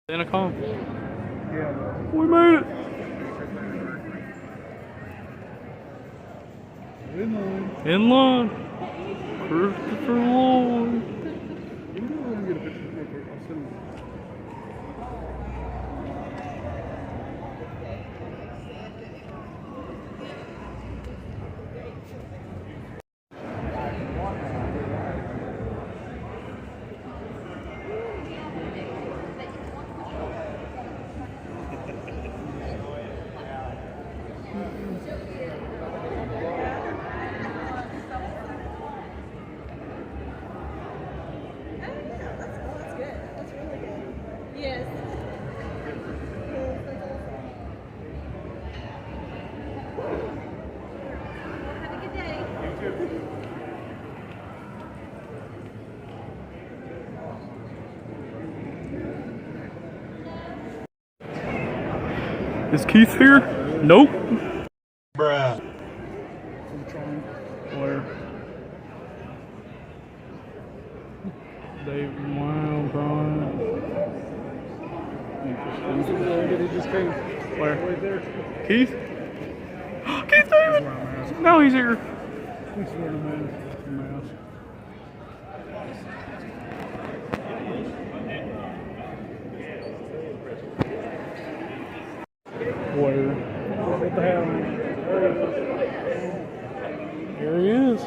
Intercom? Yeah. We made it! In line. In line. Christopher Lloyd. You can go and get a picture real quick. I'll send you. Is Keith here? Nope. Bruh. Where? Dave, wow, Brian. Interesting. Where? Right there. Keith? Keith David! No, he's here. He's wearing a mask. Where? What the hell? Here he is.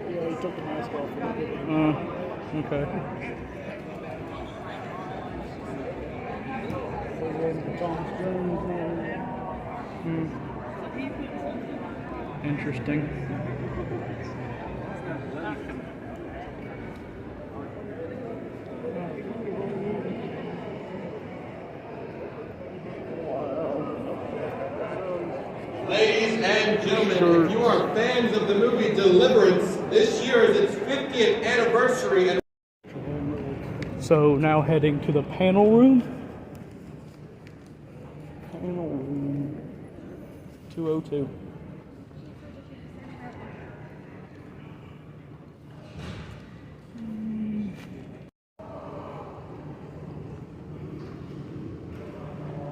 Yeah, he took the mask off. Okay. Interesting. Ladies and gentlemen, if you are fans of the movie Deliverance, this year is its 50th anniversary. And So now heading to the panel room. Panel room. 202.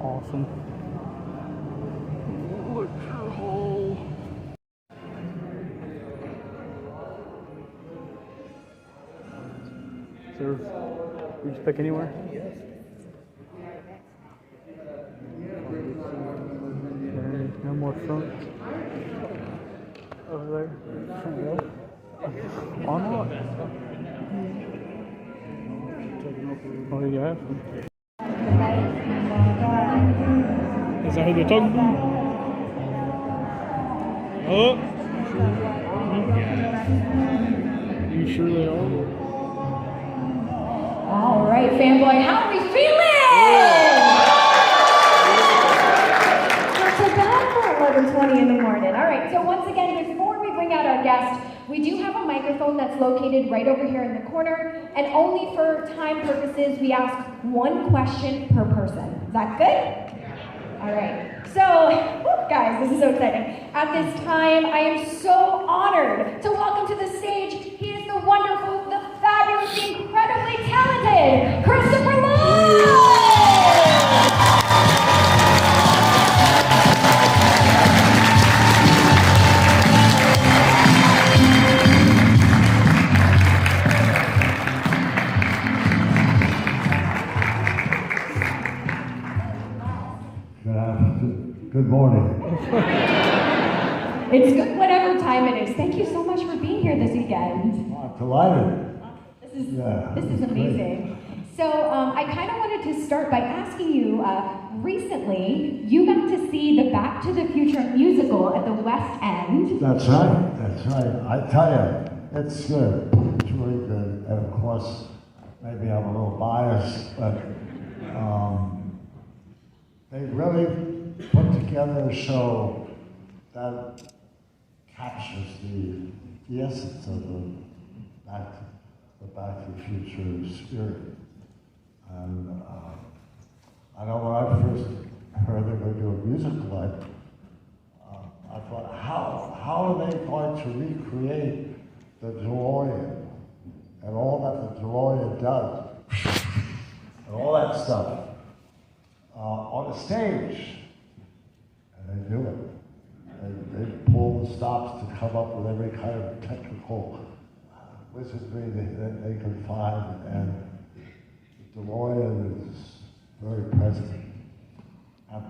Awesome. Lecture hall. Is there, we just pick anywhere? Yes. No more front. Over there. Why not? What do you have? Is that who they're talking about? Oh! You sure they are? All right, Fanboy, how are we feeling? Not so bad for 11:20 in the morning. All right, so once again, before we bring out our guest, we do have a microphone that's located right over here in the corner, and only for time purposes, we ask one question per person. Is that good? All right, so, guys, this is so exciting. At this time, I am so honored to welcome to the stage, he is the wonderful, the fabulous, the incredibly talented Christopher Lloyd! Good morning. It's good whatever time it is. Thank you so much for being here this weekend. Oh, I'm delighted. This is amazing. So I kind of wanted to start by asking you, recently, you got to see the Back to the Future musical at the West End. That's right. I tell you, it's good. It's really good. And of course, maybe I'm a little biased, but they really put together a show that captures the essence of the Back to the Future spirit. And I know when I first heard they were going to do a musical, I thought, how are they going to recreate the DeLorean and all that the DeLorean does? and all that stuff on the stage. And they do it. They pull the stops to come up with every kind of technical wizardry they can find, and DeLorean is very present. And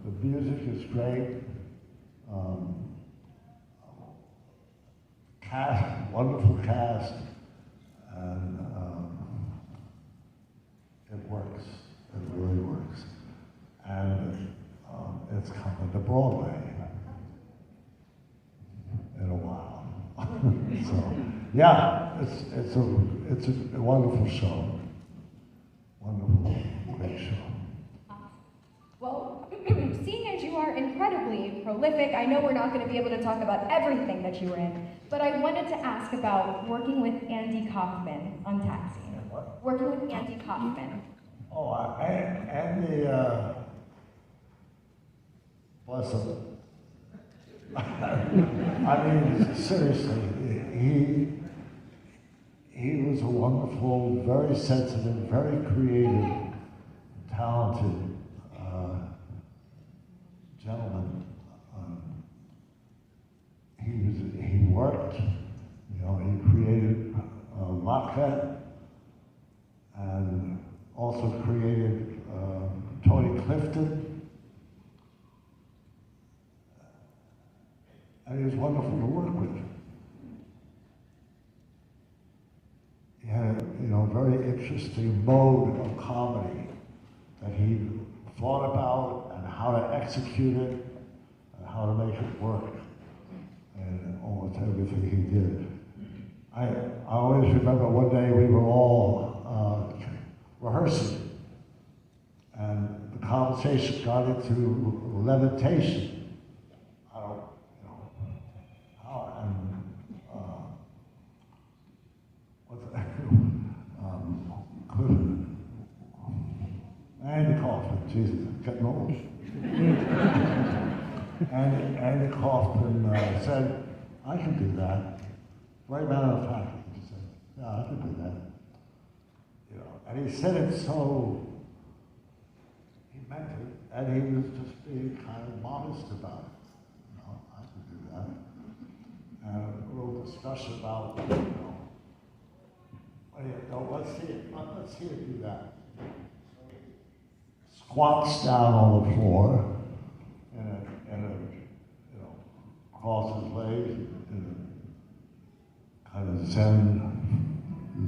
the music is great. Cast, wonderful cast, and it works. It really works. And it's coming to Broadway in a while. So, yeah, it's a wonderful show. Wonderful, great show. Well, seeing as you are incredibly prolific, I know we're not going to be able to talk about everything that you were in, but I wanted to ask about working with Andy Kaufman on Taxi. What? Working with Andy Kaufman. Oh, Andy, bless him. I mean, seriously, he was a wonderful, very sensitive, very creative, talented gentleman. He worked, you know, he created Lockhead and also created Tony Clifton. And he was wonderful to work with. He had a, you know, very interesting mode of comedy that he thought about and how to execute it and how to make it work. And almost everything he did. I always remember one day we were all rehearsing, and the conversation got into levitation. I don't, you know, how, and what's that? Andy Kaufman, Jesus, I'm getting old. Andy Kaufman said, I can do that. Very matter of fact, he said, yeah, I can do that. You know, and he said it so, he meant it, and he was just being kind of modest about it. You know, I can do that. And a little discussion about, you know, let's see it do that. Squats down on the floor, and you know, cross his legs in a kind of Zen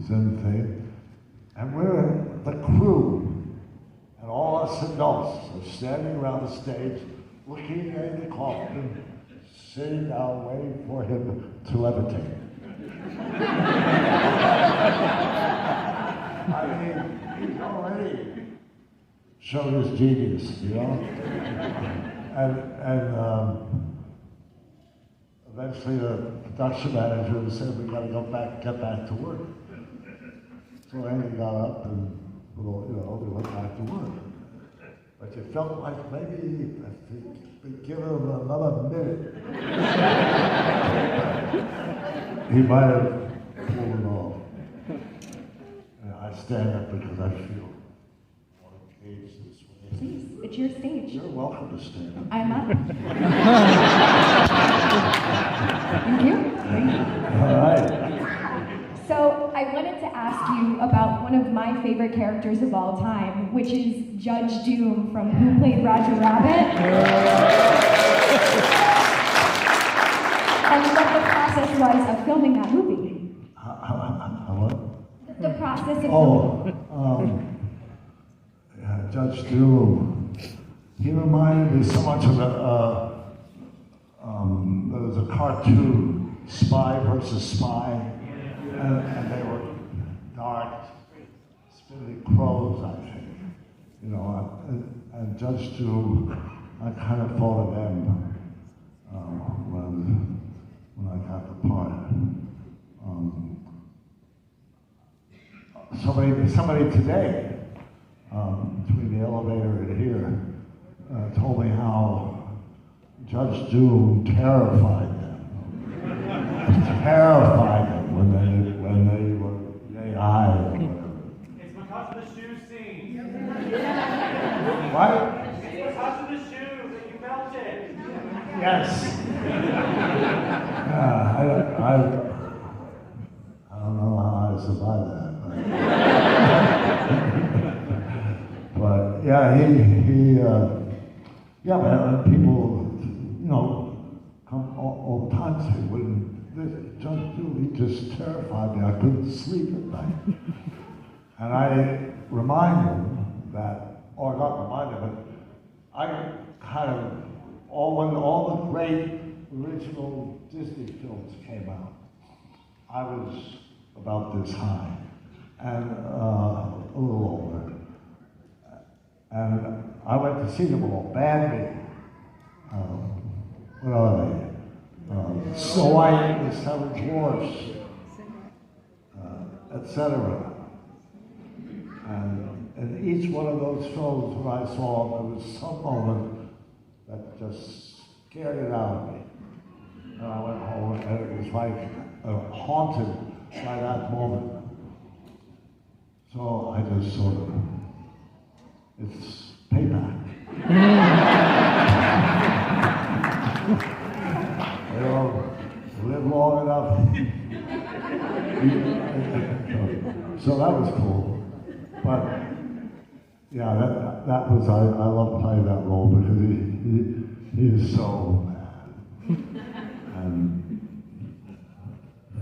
thing. And we're the crew, and all us adults are standing around the stage, looking at Andy Kaufman, sitting down, waiting for him to levitate. I mean, he's already showed his genius, you know? And eventually the production manager said, we gotta get back to work. So Andy got up and, you know, we went back to work. But you felt like maybe if we give him another minute, he might have pulled it off. And I stand up because I feel this way. Please, it's your stage. You're welcome to stand up. I'm up. Thank you. All right. So I wanted to ask you about one of my favorite characters of all time, which is Judge Doom from Who Played Roger Rabbit. And what the process was of filming that movie. What? The process of Judge Doom, he reminded me so much of there was a cartoon, Spy versus Spy, and they were dark, spindly crows, I think. You know, and Judge Doom, I kind of thought of them when I got the part. Somebody today, between the elevator and here, told me how Judge Doom terrified them. Terrified them when they were yay high or whatever. It's because of the shoe scene. What? Touching the shoe that you melted. Yes. I don't know how I survived that. But yeah, yeah, but people, come all the time say, when this Judge Julie just terrified me, I couldn't sleep at night. And I remind them that, or not remind them, but I kind of, when all the great original Disney films came out, I was about this high, and a little older. And I went to see them all, badly. What are they? Snow White and the Seven Dwarfs, etc. And each one of those films, when I saw them, there was some moment that just scared it out of me. And I went home, and it was like haunted by that moment. So I just sort of, it's payback. Live long enough. So that was cool. But yeah, that was, I love playing that role because he is so bad. And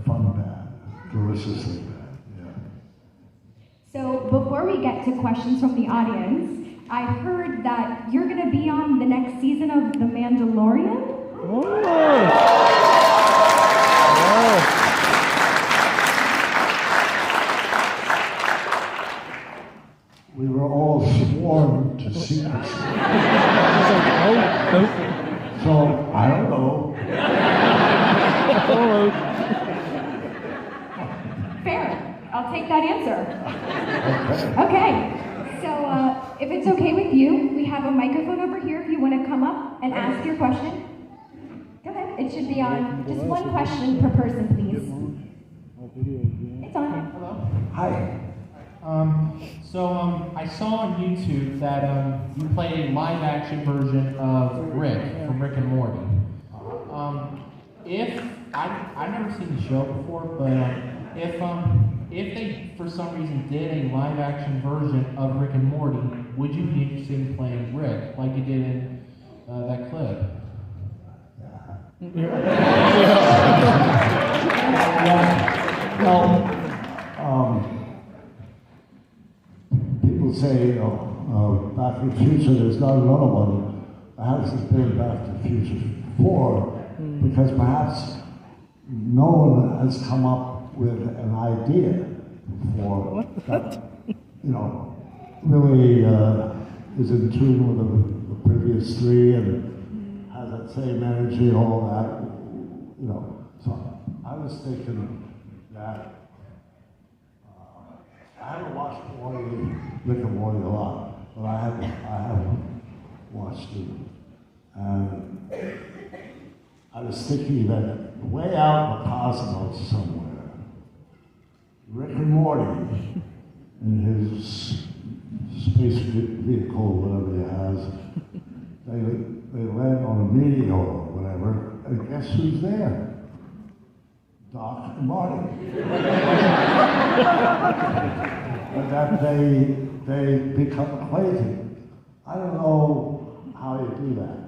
fun bad, deliciously bad, yeah. So before we get to questions from the audience, I heard that you're going to be on the next season of The Mandalorian? We were all sworn to secrecy. So, I don't know. Fair. I'll take that answer. Okay. So, if it's okay with you, we have a microphone over here if you want to come up and ask your question. Go ahead. It should be on. Just one question per person, please. It's on. Hello. Hi. I saw on YouTube that you played a live-action version of Rick from Rick and Morty. I've never seen the show before, but if they for some reason did a live-action version of Rick and Morty, would you be interested in playing Rick like you did in that clip? People say, Back to the Future, there's not another one. Perhaps it's been Back to the Future 4, because perhaps no one has come up with an idea for that, really is in tune with the previous three and has that same energy and all that, So I was thinking that I haven't watched Rick and Morty a lot, but I have watched it. And I was thinking that way out in the cosmos somewhere, Rick and Morty, in his space vehicle, whatever he has, they land on a meteor or whatever, and guess who's there? Doc and Marty. And that they become crazy. I don't know how you do that,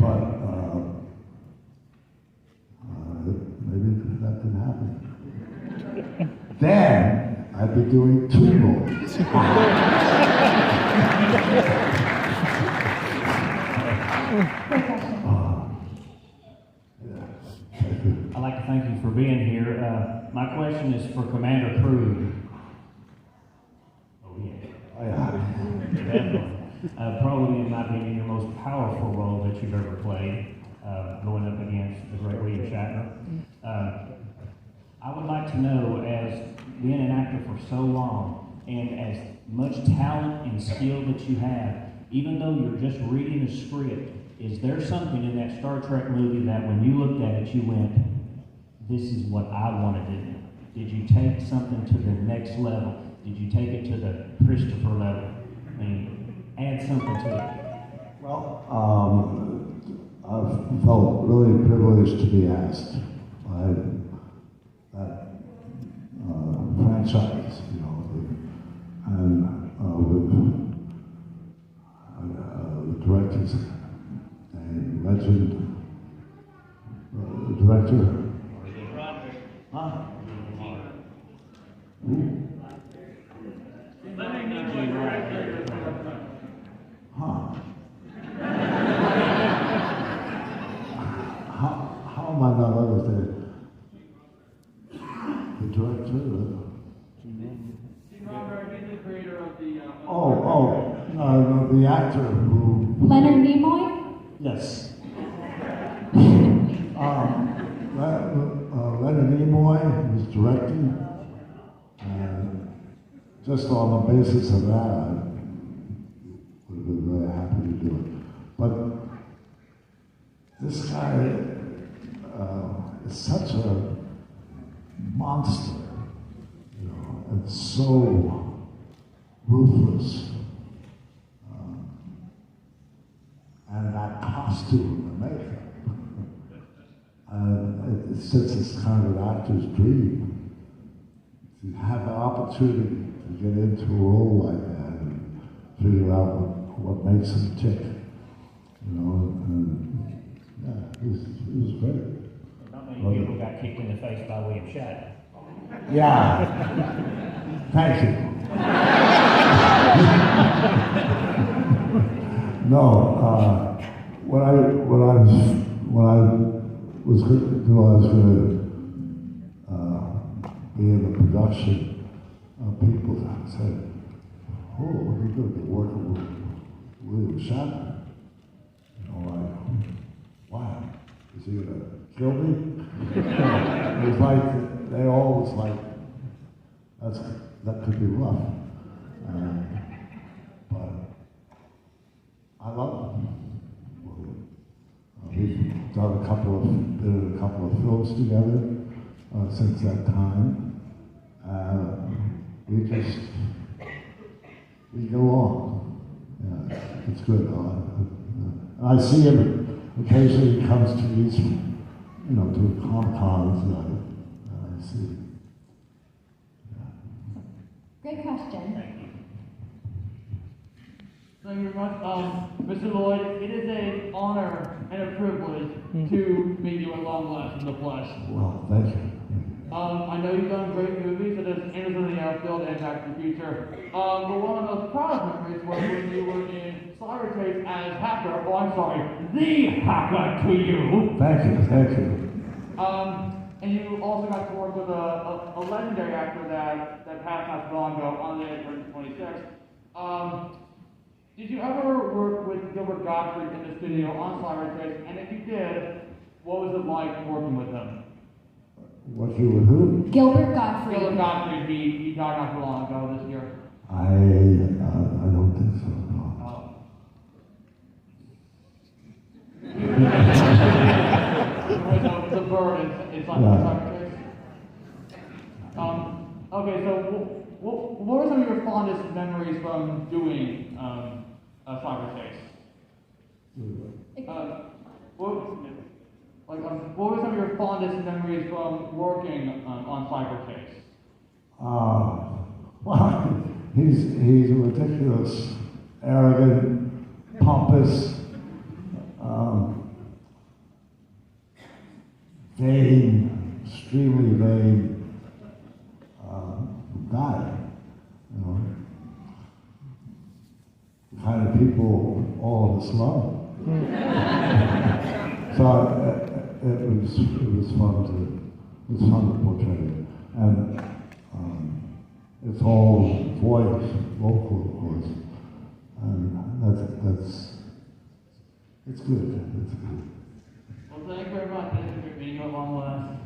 but maybe that can happen. Then I'd be doing 2 movies. I'd like to thank you for being here. My question is for Commander Crew. Oh, yeah. Definitely. Probably, in my opinion, your most powerful role that you've ever played, going up against the great William Shatner. I would like to know, as being an actor for so long, and as much talent and skill that you have, even though you're just reading a script, is there something in that Star Trek movie that when you looked at it, you went, this is what I want to do? Did you take something to the next level? Did you take it to the Christopher level? I mean, add something to it? Well, I felt really privileged to be asked by that franchise, you know, and with the director's name, legend, the director. Huh? Who? Huh? How am I not understanding? The director? He's the creator of the. No, the actor who. Leonard Nimoy? Yes. Leonard Nimoy was directing, and just on the basis of that, I would have been very happy to do it. But this guy is such a monster, you know, and so ruthless. And that costume and makeup. It's kind of an actor's dream to have the opportunity to get into a role like that and figure out what makes him tick. You know, and yeah, it was great. Not many people got kicked in the face by William Shatner. Yeah. Thank you. No, when I was going to be in the production, people said, "Oh, you're going to be working with William Shatner." You know, like, why? Is he going to kill me? It was like they all was like, that could be rough, but I love him. We've been in a couple of films together since that time. We go on. Yeah, it's good. I see him occasionally. He comes to these, you know, to Comic-Cons. I see. Great question. Thank you very much. Mr. Lloyd, it is an honor and a privilege to meet you at long last in the flesh. Well, thank you. I know you've done great movies such as Anderson in the Outfield and Back to the Future. But one of the most proud memories was when you were in Cyber Chase as Hacker. Oh, I'm sorry, the Hacker to you. Thank you. And you also got to work with a legendary actor that passed not too long ago on the age of 26. Did you ever work with Gilbert Gottfried in the studio on Cyber Chase? And if you did, what was it like working with him? Working with who? Gilbert Gottfried. Gilbert Gottfried, he died not too long ago this year. I don't think so. No. So the bird is on Cyber Chase. Okay, so what were some of your fondest memories from doing Cyber Chase? What were some of your fondest memories from working on Cyber Chase? Well, he's ridiculous, arrogant, pompous, vain, extremely vain guy. You know, the kind of people all of us love. So it was fun to portray it, and it's all voice, vocal, of course, and it's good. Well, thank you very much. Thank you for being on long last.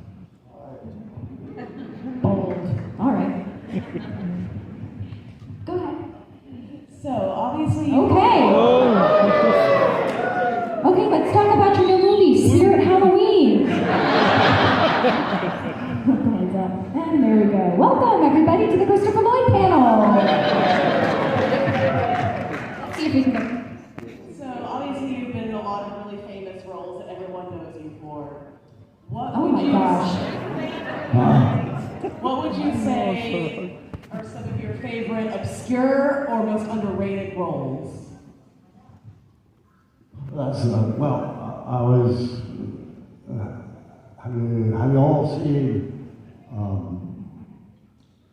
Bold. All right. Go ahead. So, obviously... Okay. Okay, let's talk about your new movie, Spirit Halloween. Hands up. And there we go. Welcome, everybody, to the Christopher Lloyd panel. Let's see if we can get... What would you say are some of your favorite obscure or most underrated roles? That's, I was, have you all seen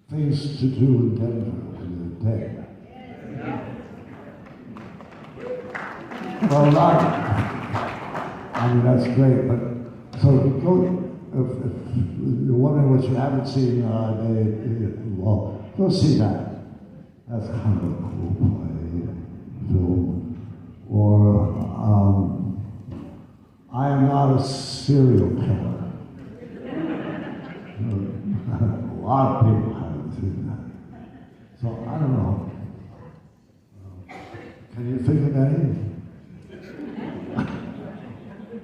Things to Do in Denver in the day? Well, I mean, that's great, but so go, if you're wondering what you haven't seen, well, go see that. That's kind of a cool film. Or, I Am Not a Serial Killer. A lot of people haven't seen that. So, I don't know. Can you think of any?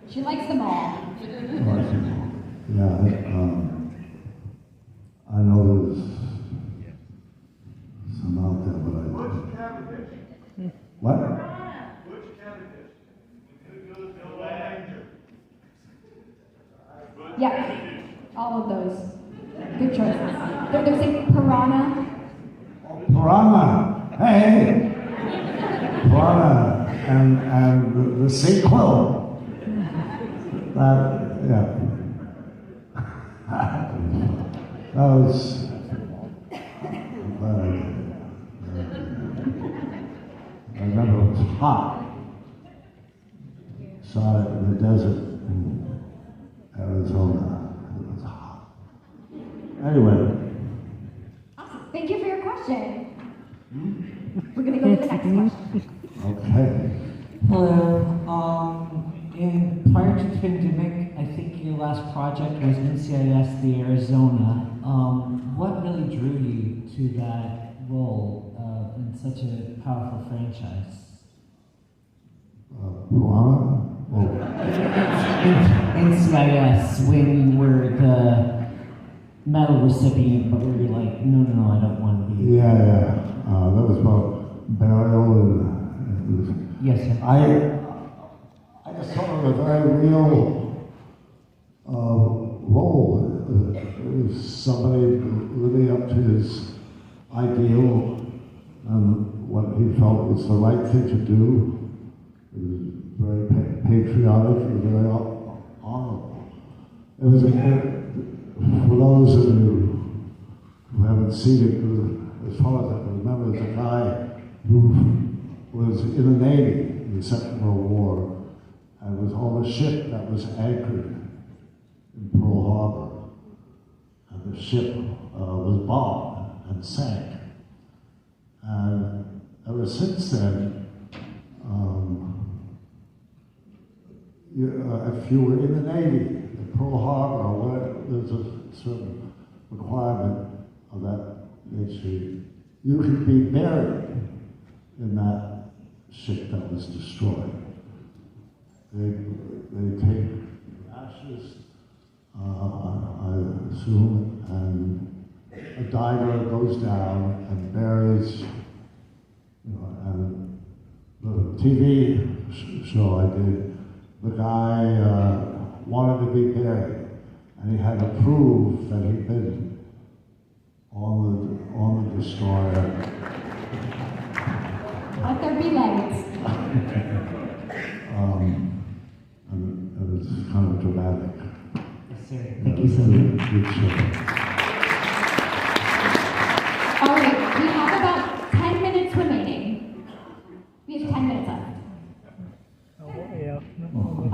She likes them all. Yeah, I know there's some out there, but I... Butch Cavendish. What? Butch Cavendish. Who goes to the Ranger? Yeah, all of those. Good choices. They're saying Piranha. Oh, Piranha! Hey! Piranha and the sequel. Yeah. That was... I remember it was hot. Saw it in the desert in Arizona. It was hot. Anyway. Awesome. Thank you for your question. We're going to go to the next question. Okay. Hello. Prior to the pandemic, I think your last project was NCIS the Arizona. What really drew you to that role in such a powerful franchise? Piranha? NCIS, when you were the medal recipient, but we were like, no, I don't want to be. Yeah. That was about burial and yes, sir. I just thought it was a very real role. It was somebody living up to his ideal and what he felt was the right thing to do. It was very patriotic and very honorable. It was, for those of you who haven't seen it, as far as I can remember, there's a guy who was in the Navy in the Second World War and was on a ship that was anchored in Pearl Harbor. And the ship was bombed and sank. And ever since then, if you were in the Navy, in Pearl Harbor, there's a certain requirement of that nature, you could be buried in that ship that was destroyed. They take ashes, I assume, and a diver goes down and buries, and the TV show I did, the guy wanted to be buried, and he had to prove that he'd been on the destroyer. Let there be lights. And it was kind of dramatic. Yes, sir. Thank you so much. Good show. All right, we have about 10 minutes remaining. We have 10 minutes left.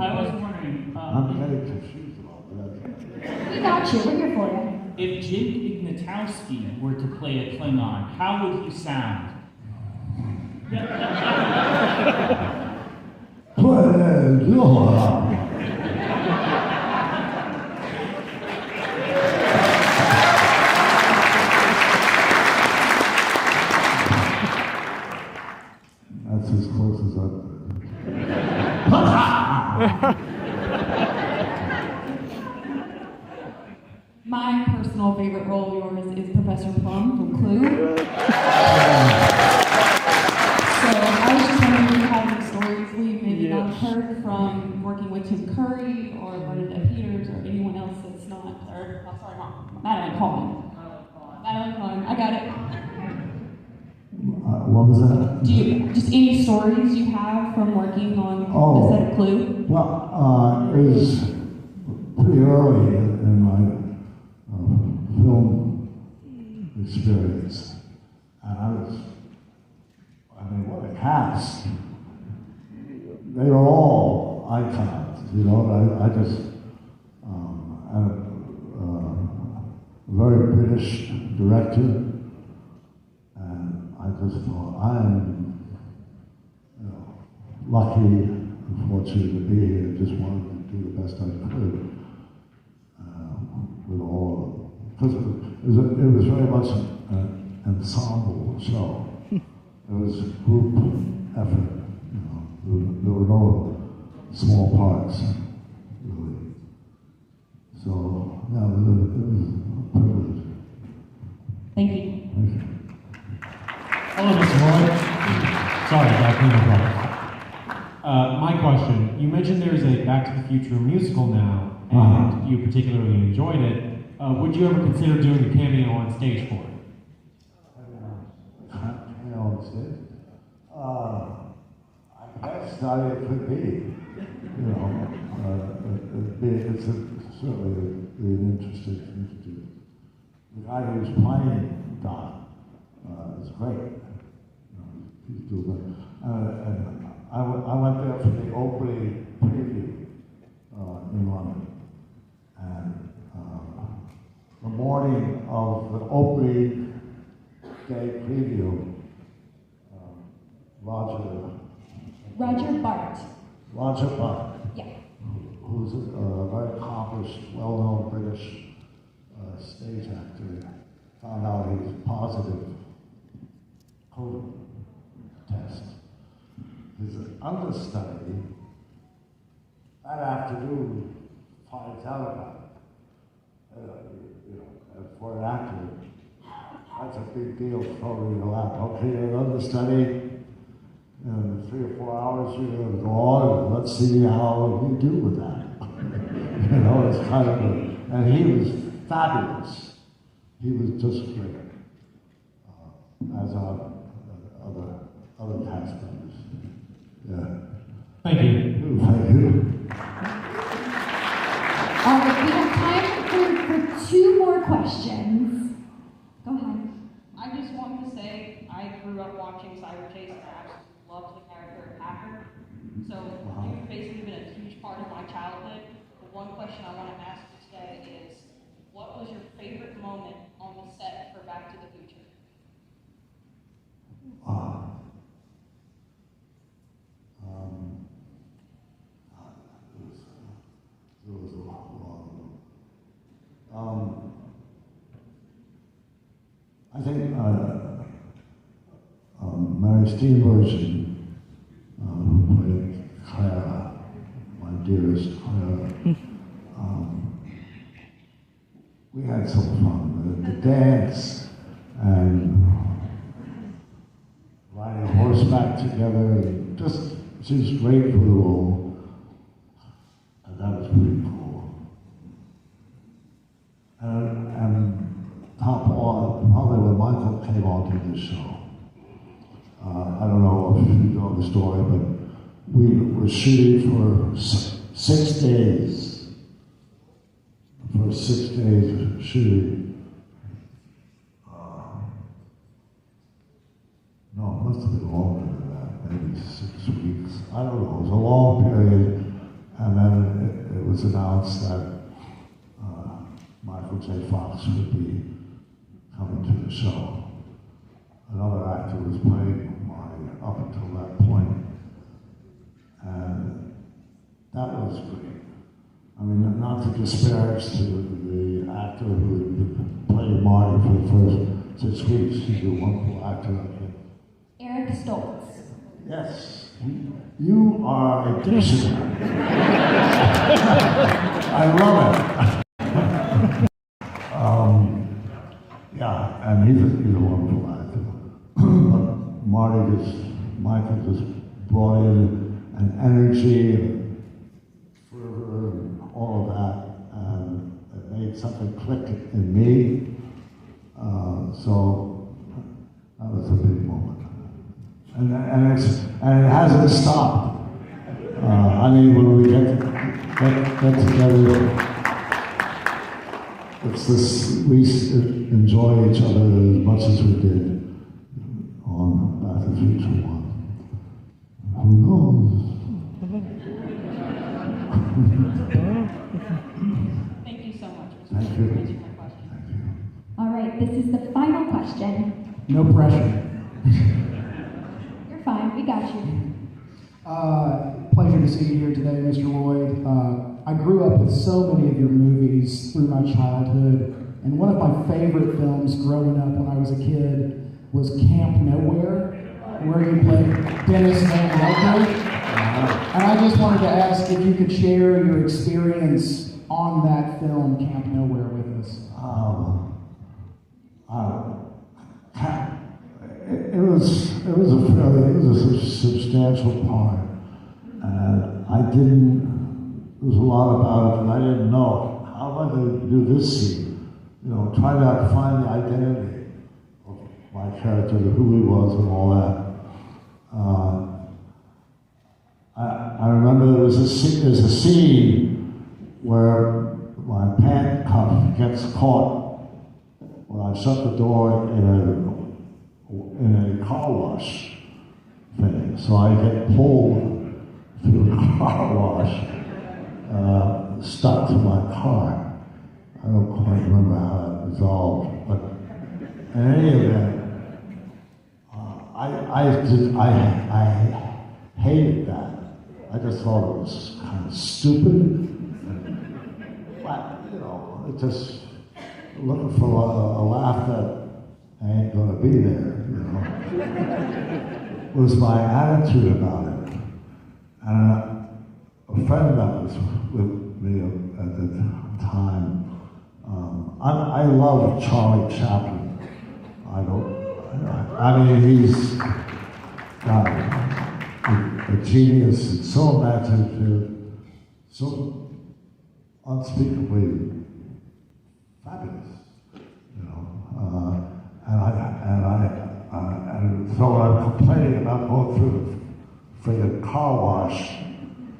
I was wondering, I'm getting confused about that. We got you. We're here for you. If Jim Ignatowski were to play a Klingon, how would he sound? That's as close as I've My personal favorite role of yours is Professor Plum from Clue. So I was just wondering if you have any stories we've maybe not heard from working with Tim Curry or Bernadette Peters or anyone else that's not, or, oh, sorry, not Madeline Cohen. Madeline Cohen, I got it. What was that? Do you, just any stories you have from working on the set of Clue? Well, it was pretty early in my film experience. And what a cast. They were all icons, you know. I just had a very British director, and I just thought, I'm lucky and fortunate to be here. Just wanted to do the best I could with all, because it was very much an ensemble show. It was a group effort, you know. There were no small parts, really. So, yeah, it was a privilege. Thank you. Thank you. Hello, Mr. Roy. Sorry, back in the my question, you mentioned there's a Back to the Future musical now, and you particularly enjoyed it. Would you ever consider doing a cameo on stage for it? Cameo on stage? I guess that it could be. You know, it's certainly an interesting thing to do. The guy who's playing Don is great. You know, he's doing it. And I went there for the opening preview in London. And the morning of the opening day preview, Roger Bart. Roger Bart. Yeah. Who's a very accomplished, well-known British stage actor, found out he was positive COVID test. His understudy that afternoon finds out about it. You know, and for an actor, that's a big deal throwing in your lap. Okay, an understudy. In 3 or 4 hours, you're going to go on and let's see how you do with that. You know, it's kind of and he was fabulous. He was just great, as are other cast members. Yeah. Thank you. Thank you. All right, we have time for 2 more questions. Go ahead. I just wanted to say I grew up watching Cyber Chase and I absolutely loved the character of Hacker. So you've basically been a huge part of my childhood. The one question I want to ask you today is, what was your favorite moment on the set for Back to the Future? There was a lot I think Mary Steenburgen, who played Clara, my dearest Clara, we had some fun. The dance and riding horseback together, and just she's great for the role, and that was pretty cool. And top on, probably when Michael came onto this show. I don't know if you know the story, but we were shooting for 6 days. For 6 days of shooting. No, it must have been longer than that, maybe 6 weeks. I don't know, it was a long period. And then it was announced that Michael J. Fox would be coming to the show. Another actor was playing mine up until that point. And that was great. I mean, not to disparage the actor who played Marty for the first 6 weeks. He's a wonderful actor, I think. Eric Stoltz. Yes, you are a dictionary. I love it. Yeah, and he's a wonderful actor. But Michael just brought in an energy and fervor and all of that, and it made made something click in me. So that was a big moment. And it hasn't stopped. I mean, when we get together, it's this, we enjoy each other as much as we did on Back to the Future 1. Who knows? Thank you so much. Thank you. All right, this is the final question. No pressure. You're fine, we got you. Pleasure to see you here today, Mr. Lloyd. I grew up with so many of your movies through my childhood, and one of my favorite films growing up when I was a kid was Camp Nowhere, where you played Dennis Van Wilder. And I just wanted to ask if you could share your experience on that film, Camp Nowhere, with us. It was a substantial part, and there was a lot about it, and I didn't know, how am I going to do this scene? You know, trying to find the identity of my character, who he was and all that. I remember there's a scene where my pant cuff gets caught when I shut the door in a car wash thing. So I get pulled through the car wash, stuck to my car. I don't quite remember how that resolved, but in any event, I hated that. I just thought it was kind of stupid. But, you know, it just looking for a laugh that ain't gonna be there, you know. Was my attitude about it. And a friend that was with me at the time, I love Charlie Chaplin. I mean, he's a genius and so imaginative, so unspeakably fabulous, you know. And so I'm complaining about going through the friggin' car wash,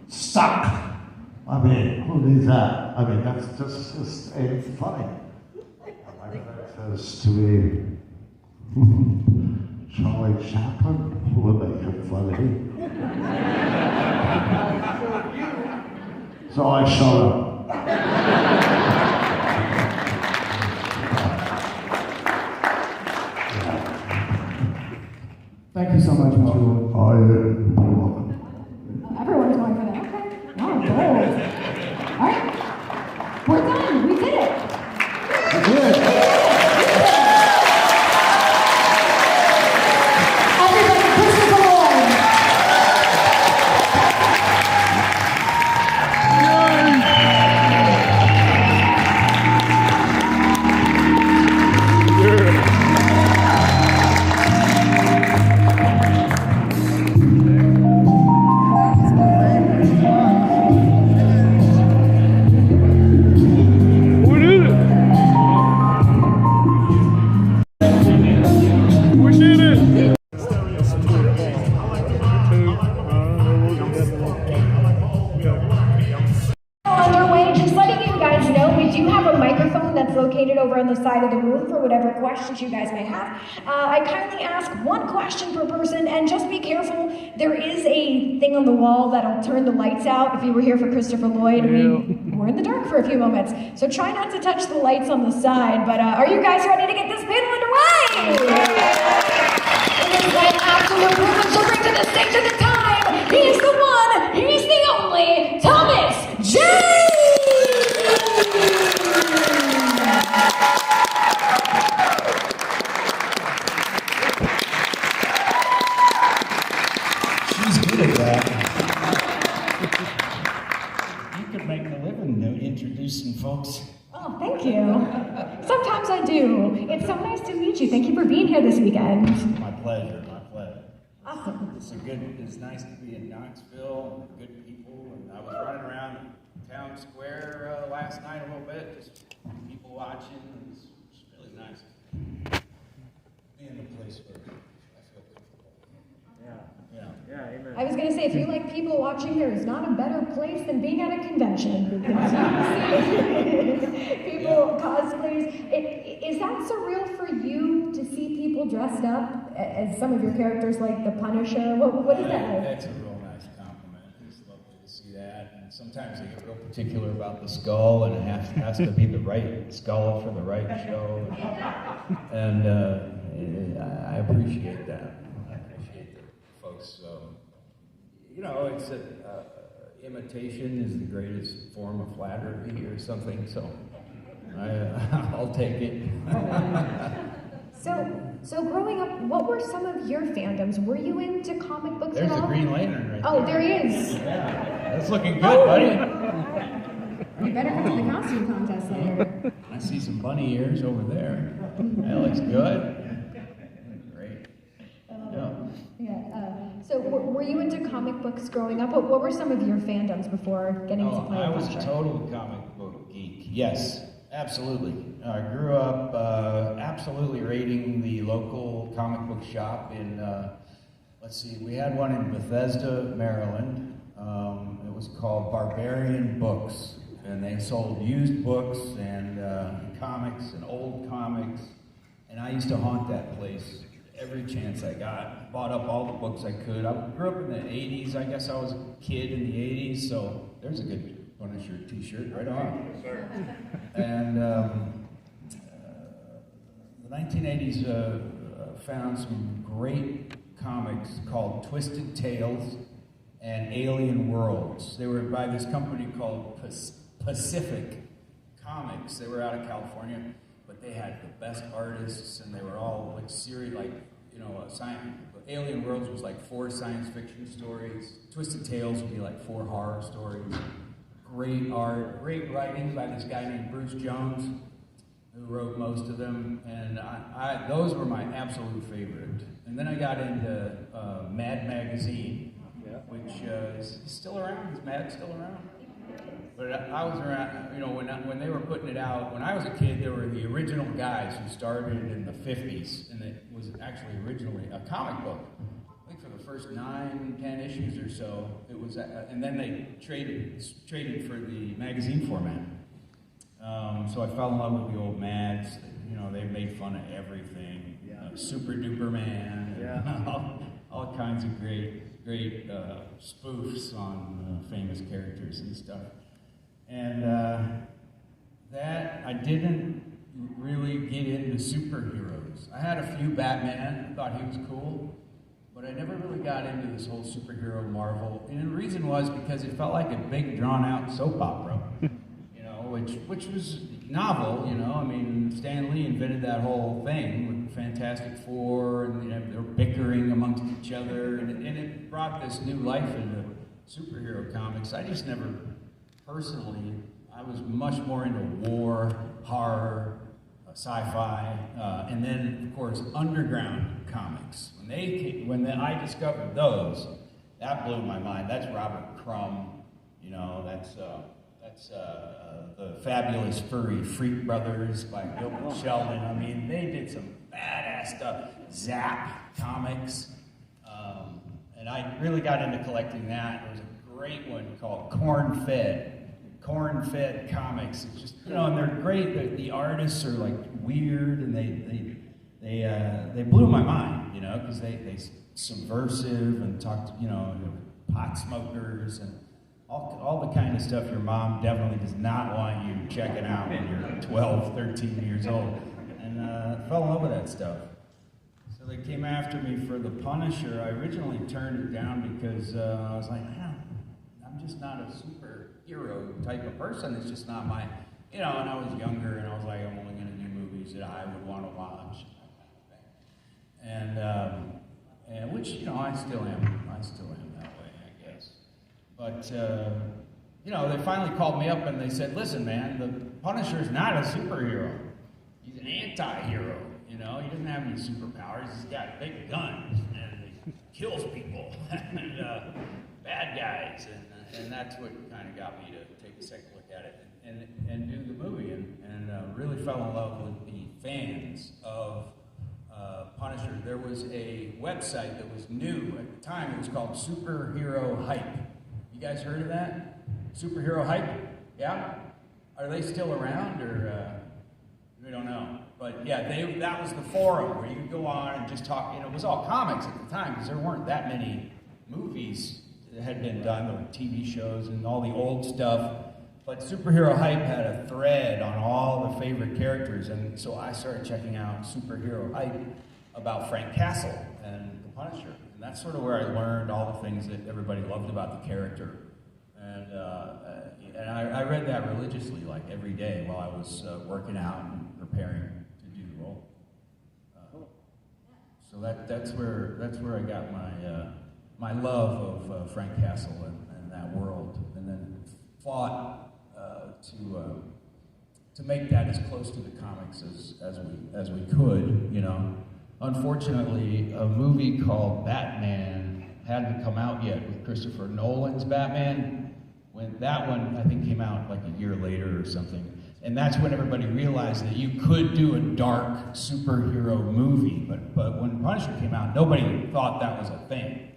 stuck. I mean, who needs that? I mean, that's just ain't funny. And my friend says to me, Charlie Chaplin will make it funny. So I showed up. Thank you so much, Mr. Lloyd. Oh, you're welcome. Everyone's going for that. Okay. Wow, gold. All right. We're done. We did it. We did. Everybody, Christopher Lloyd. Located over on the side of the room for whatever questions you guys may have. I kindly ask one question per person, and just be careful. There is a thing on the wall that'll turn the lights out. If you were here for Christopher Lloyd, we're in the dark for a few moments. So try not to touch the lights on the side. But are you guys ready to get this panel underway? It is my absolute privilege to bring to the stage at the time. He's the one, he's the only, Thomas J. She's good at that. You could make a living introducing folks. Oh, thank you. Sometimes I do. It's so nice to meet you. Thank you for being here this weekend. My pleasure, my pleasure. Awesome. It's nice to be in Knoxville, good people, and I was running around town square last night a little bit, just people watching. It's really nice. Being in a place where I feel comfortable. Yeah, amen. I was going to say, if you like people watching, there is not a better place than being at a convention. People, cosplays. Is that surreal for you to see people dressed up as some of your characters, like the Punisher? What is that like? That's a real nice compliment. It's lovely to see that. And sometimes they get real particular about the skull, and it has to be the right skull for the right show. And I appreciate that. I appreciate that folks. You know, it's imitation is the greatest form of flattery or something. So I'll take it. So growing up, what were some of your fandoms? Were you into comic books There's at all? the Green Lantern right there. Oh, there he is. Yeah, that's looking good, buddy. You better come to the costume contest later. I see some bunny ears over there. That looks good. Great. So were you into comic books growing up? What were some of your fandoms before getting to play I was Punisher? a total comic book geek. Yes, absolutely. I grew up absolutely raiding the local comic book shop in, let's see, we had one in Bethesda, Maryland. It was called Barbarian Books, and they sold used books and comics and old comics, and I used to haunt that place every chance I got. Bought up all the books I could. I grew up in the 80s. I guess I was a kid in the 80s, so there's a good Punisher t-shirt right on. Yes, sir. And the 1980s found some great comics called Twisted Tales and Alien Worlds. They were by this company called Pacific Comics. They were out of California, but they had the best artists, and they were all like Alien Worlds was like 4 science fiction stories. Twisted Tales would be like 4 horror stories. Great art, great writing by this guy named Bruce Jones, who wrote most of them, and those were my absolute favorite. And then I got into Mad Magazine, which is still around. Is Mad still around? But I was around, when they were putting it out. When I was a kid, there were the original guys who started in the 50s, and it was actually originally a comic book. I think for the first 9, 10 issues or so, it was, and then they traded for the magazine format. So I fell in love with the old Mads. They made fun of everything. Super Duper Man, all kinds of great spoofs on famous characters and stuff. And that, I didn't really get into superheroes. I had a few Batman, I thought he was cool, but I never really got into this whole superhero Marvel. And the reason was because it felt like a big drawn-out soap opera, which was novel, I mean, Stan Lee invented that whole thing with Fantastic Four, and they're bickering amongst each other, and it brought this new life into superhero comics. I just never, personally, I was much more into war, horror, sci-fi, and then, of course, underground comics. When I discovered those, that blew my mind. That's Robert Crumb, that's the Fabulous Furry Freak Brothers by Gilbert Sheldon. I mean, they did some badass stuff. Zap comics. And I really got into collecting that. There was a great one called Corn Fed Comics. It's just, and they're great. The artists are like weird, and they blew my mind, because they subversive and talked, pot smokers and all the kind of stuff your mom definitely does not want you checking out when you're 12, 13 years old. And fell in love with that stuff. So they came after me for the Punisher. I originally turned it down because I was like, I'm just not a superhero type of person. It's just not my, and I was younger, and I was like, I'm only going to do movies that I would want to watch. And which, I still am that way, I guess. But, they finally called me up and they said, listen, man, the Punisher's not a superhero. He's an anti-hero, He doesn't have any superpowers. He's got big guns, and he kills people, and bad guys. and that's what kind of got me to take a second look at it and do the movie, and really fell in love with the fans of Punisher. There was a website that was new at the time. It was called Superhero Hype. You guys heard of that? Superhero Hype? Yeah? Are they still around, or we don't know? But yeah, that was the forum where you could go on and just talk. It was all comics at the time because there weren't that many movies that had been done, or TV shows and all the old stuff. But Superhero Hype had a thread on all the favorite characters, and so I started checking out Superhero Hype about Frank Castle and the Punisher. And that's sort of where I learned all the things that everybody loved about the character. And I read that religiously, like every day while I was working out and preparing to do the role. So that's where I got my love of Frank Castle and that world, and then fought to make that as close to the comics as we could. You know, unfortunately, a movie called Batman hadn't come out yet with Christopher Nolan's Batman. When that one, I think, came out like a year later or something. And that's when everybody realized that you could do a dark superhero movie. But when Punisher came out, nobody thought that was a thing.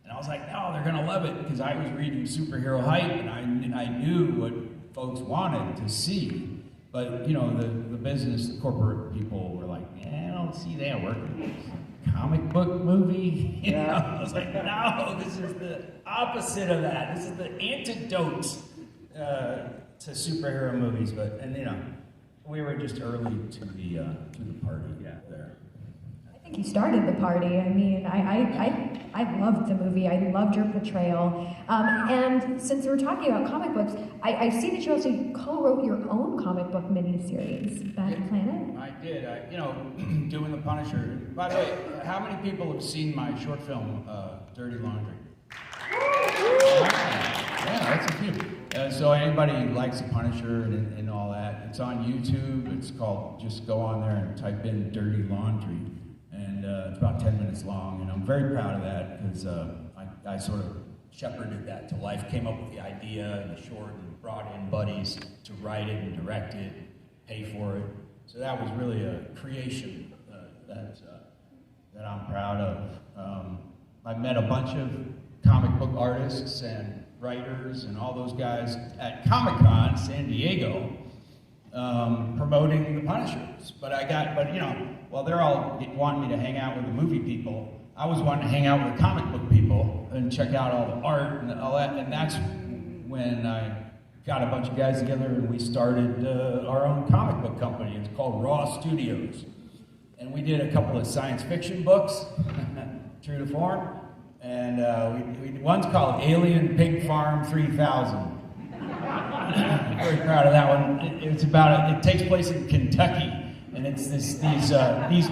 And I was like, no, they're gonna love it, because I was reading Superhero Hype, and I knew what folks wanted to see. But you know, the business, the corporate people were like, I don't see that working. Comic book movie? You know? I was like, no, this is the opposite of that. This is the antidote to superhero movies. And you know, we were just early to the party there. I think you started the party. I mean, I loved the movie. I loved your portrayal. And since we're talking about comic books, I see that you also co-wrote your own comic book miniseries, Bad Planet. I did. Doing the Punisher. By the way, how many people have seen my short film, Dirty Laundry? Yeah, that's a few. So anybody who likes the Punisher and all that, it's on YouTube. It's called, just go on there and type in Dirty Laundry. And it's about 10 minutes long, and I'm very proud of that, because I sort of shepherded that to life, came up with the idea and the short, and brought in buddies to write it and direct it, pay for it. So that was really a creation that I'm proud of. I met a bunch of comic book artists and writers and all those guys at Comic-Con San Diego, promoting the Punishers. But you know, while they're all wanting me to hang out with the movie people, I was wanting to hang out with the comic book people and check out all the art and all that. And that's when I got a bunch of guys together and we started our own comic book company. It's called Raw Studios. And we did a couple of science fiction books, true to form. And one's called Alien Pig Farm 3000. I'm very proud of that one. It takes place in Kentucky, and it's these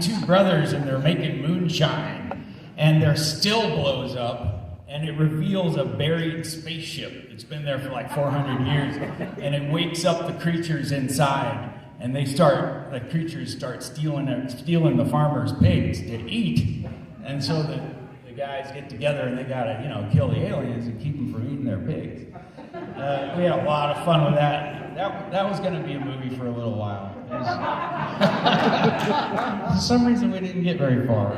two brothers, and they're making moonshine, and their still blows up, and it reveals a buried spaceship. It's been there for like 400 years, and it wakes up the creatures inside, and the creatures start stealing the farmers' pigs to eat, and so the guys get together and they gotta, kill the aliens and keep them from eating their pigs. We had a lot of fun with that. That was going to be a movie for a little while. For some reason, we didn't get very far.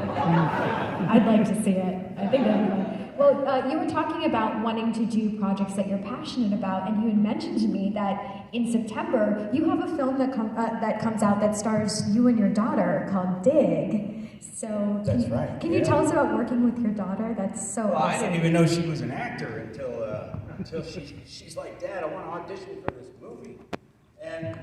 I'd like to see it. I think that'd be fun. Well, you were talking about wanting to do projects that you're passionate about, and you had mentioned to me that in September you have a film that comes out that stars you and your daughter called Dig. So that's right. Can you tell us about working with your daughter? That's so awesome. I didn't even know she was an actor until she's like, Dad, I want to audition for this movie. And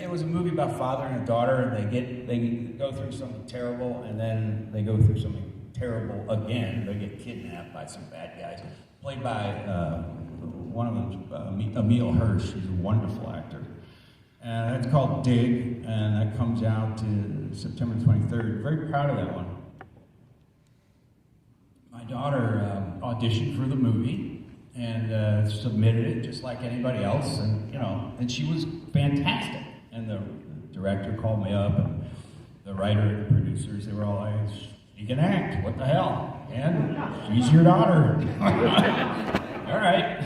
it was a movie about father and a daughter, and they go through something terrible, and then they go through something terrible again. They get kidnapped by some bad guys, played by one of them, Emil Hirsch. He's a wonderful actor. And that's called Dig, and that comes out September 23rd. Very proud of that one. My daughter auditioned for the movie and submitted it just like anybody else, and she was fantastic. And the director called me up, and the writer and the producers, they were all like, she can act, what the hell? And she's your daughter. All right.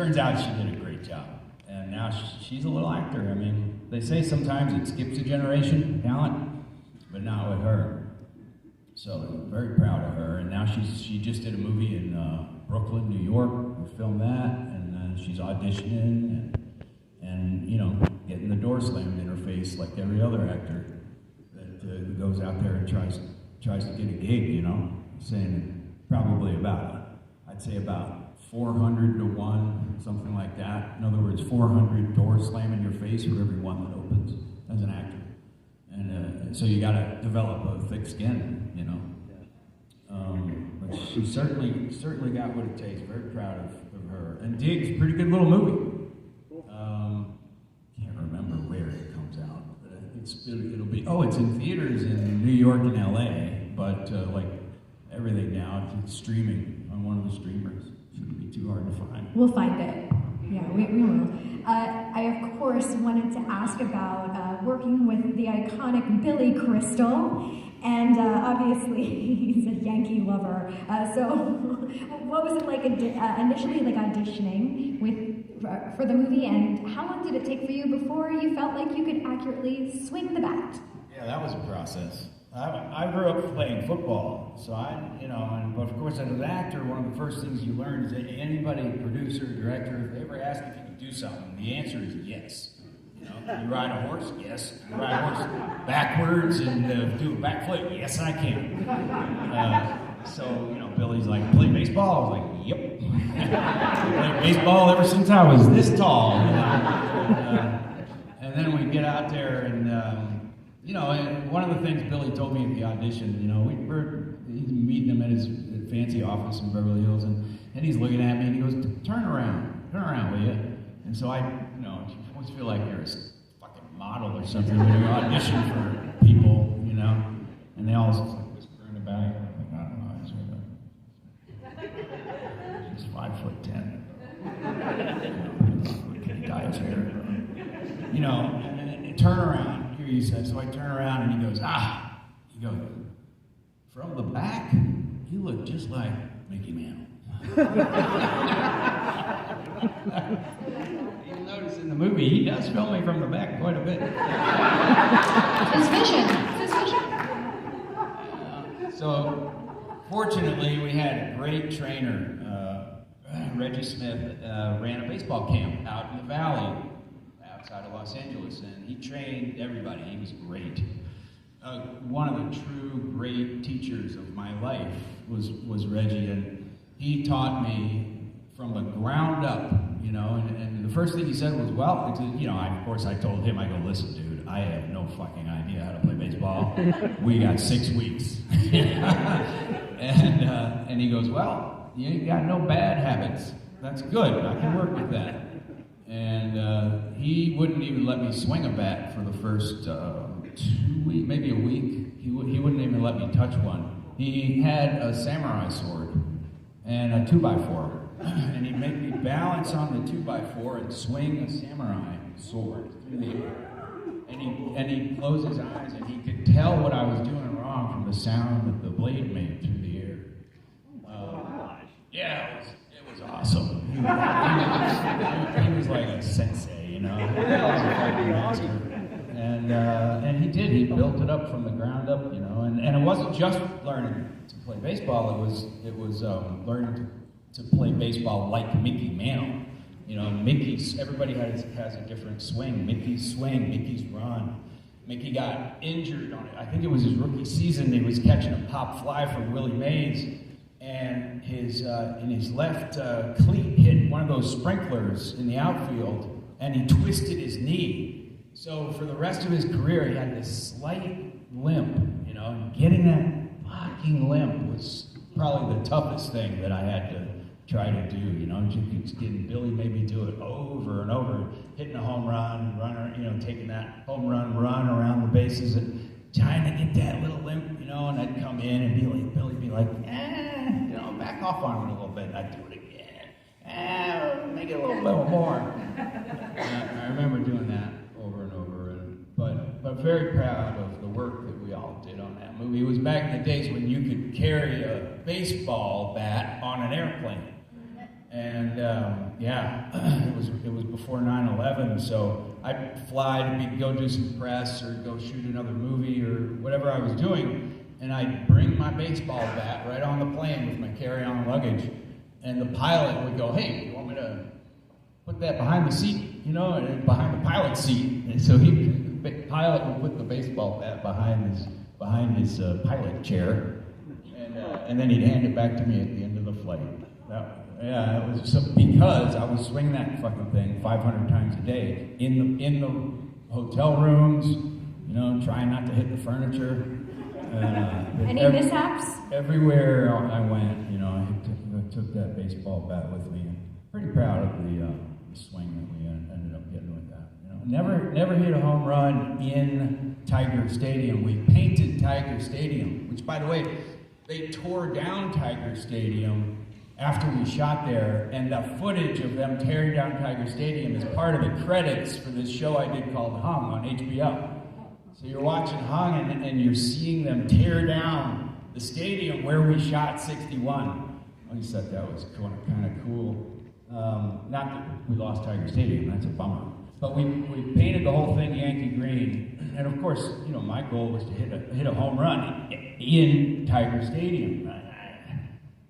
turns out she did a great job. And now she's a little actor. I mean, they say sometimes it skips a generation, talent, but not with her. So I'm very proud of her. And now she just did a movie in Brooklyn, New York. We filmed that, and she's auditioning and you know, getting the door slammed in her face like every other actor that goes out there and tries to get a gig. You know, saying probably I'd say about 400 to 1, something like that. In other words, 400 doors slam in your face for every one that opens as an actor. And so you got to develop a thick skin, you know. But she certainly got what it takes. Very proud of her. And Dig's a pretty good little movie. Can't remember where it comes out, but it'll be. Oh, it's in theaters in New York and LA, but like everything now, it's streaming on one of the streamers. Shouldn't be too hard to find. We'll find it. Yeah, we will. I, of course, wanted to ask about working with the iconic Billy Crystal, and obviously he's a Yankee lover. So what was it like initially like auditioning for the movie, and how long did it take for you before you felt like you could accurately swing the bat? Yeah, that was a process. I grew up playing football, so but of course as an actor, one of the first things you learn is that anybody, producer, director, if they ever ask if you can do something, the answer is yes. You know, can you ride a horse? Yes. Can you ride a horse backwards and do a backflip? Yes, I can. So, you know, Billy's like, play baseball? I was like, yep. I played baseball ever since I was this tall. You know? And then we get out there and, you know, and one of the things Billy told me at the audition, you know, he's meeting him at his fancy office in Beverly Hills, and he's looking at me and he goes, turn around, will you? And so I, you know, you always feel like you're a fucking model or something when you audition for people, you know, and they all just like whispering about you. I'm like, I don't know, he's 5'10". You know, guy is here. You know, and turn around. He said, so I turn around and he goes, from the back, you look just like Mickey Mantle. You'll notice in the movie, he does film me from the back quite a bit. His vision. So, fortunately, we had a great trainer. Reggie Smith ran a baseball camp out in the valley outside of Los Angeles, and he trained everybody. He was great. One of the true great teachers of my life was Reggie, and he taught me from the ground up, you know, and the first thing he said was, well, you know, of course I told him, I go, listen, dude, I have no fucking idea how to play baseball. We got 6 weeks. And he goes, well, you ain't got no bad habits. That's good, I can work with that. And he wouldn't even let me swing a bat for the first 2 weeks, maybe a week. He wouldn't even let me touch one. He had a samurai sword and a 2x4. And he'd make me balance on the 2x4 and swing a samurai sword through the air. And he'd close his eyes and he could tell what I was doing wrong from the sound that the blade made through the air. Yeah, it was awesome. He was like a sensei, you know. And he did. He built it up from the ground up, you know. And it wasn't just learning to play baseball. It was learning to play baseball like Mickey Mantle. You know, everybody has a different swing. Mickey's swing, Mickey's run. Mickey got injured on it. I think it was his rookie season. He was catching a pop fly for Willie Mays, and in his left cleat hit one of those sprinklers in the outfield, and he twisted his knee. So for the rest of his career, he had this slight limp. You know, and getting that fucking limp was probably the toughest thing that I had to try to do, you know. Billy made me do it over and over, hitting a home run, you know, taking that home run run around the bases and trying to get that little limp, you know, and I'd come in and Billy'd be like, you know, back off on it a little bit, and I'd do it again, make it a little bit more. I remember doing that over and over, but very proud of the work that we all did on that movie. It was back in the days when you could carry a baseball bat on an airplane. And yeah, it was before 9/11, so I'd fly to go do some press or go shoot another movie or whatever I was doing, and I'd bring my baseball bat right on the plane with my carry-on luggage, and the pilot would go, "Hey, you want me to put that behind the seat, you know, and behind the pilot's seat?" And so the pilot would put the baseball bat behind his pilot chair, and then he'd hand it back to me at the end of the flight. Yeah, it was because I was swinging that fucking thing 500 times a day in the hotel rooms, you know, trying not to hit the furniture. Any mishaps? Everywhere I went, you know, I took that baseball bat with me. And pretty proud of the swing that we ended up getting with that. You know, never hit a home run in Tiger Stadium. We painted Tiger Stadium, which, by the way, they tore down Tiger Stadium after we shot there, and the footage of them tearing down Tiger Stadium is part of the credits for this show I did called Hung on HBO. So you're watching Hung and you're seeing them tear down the stadium where we shot 61. I just thought that was kind of cool. Not that we lost Tiger Stadium, that's a bummer. But we painted the whole thing Yankee green, and of course, you know, my goal was to hit a home run in Tiger Stadium.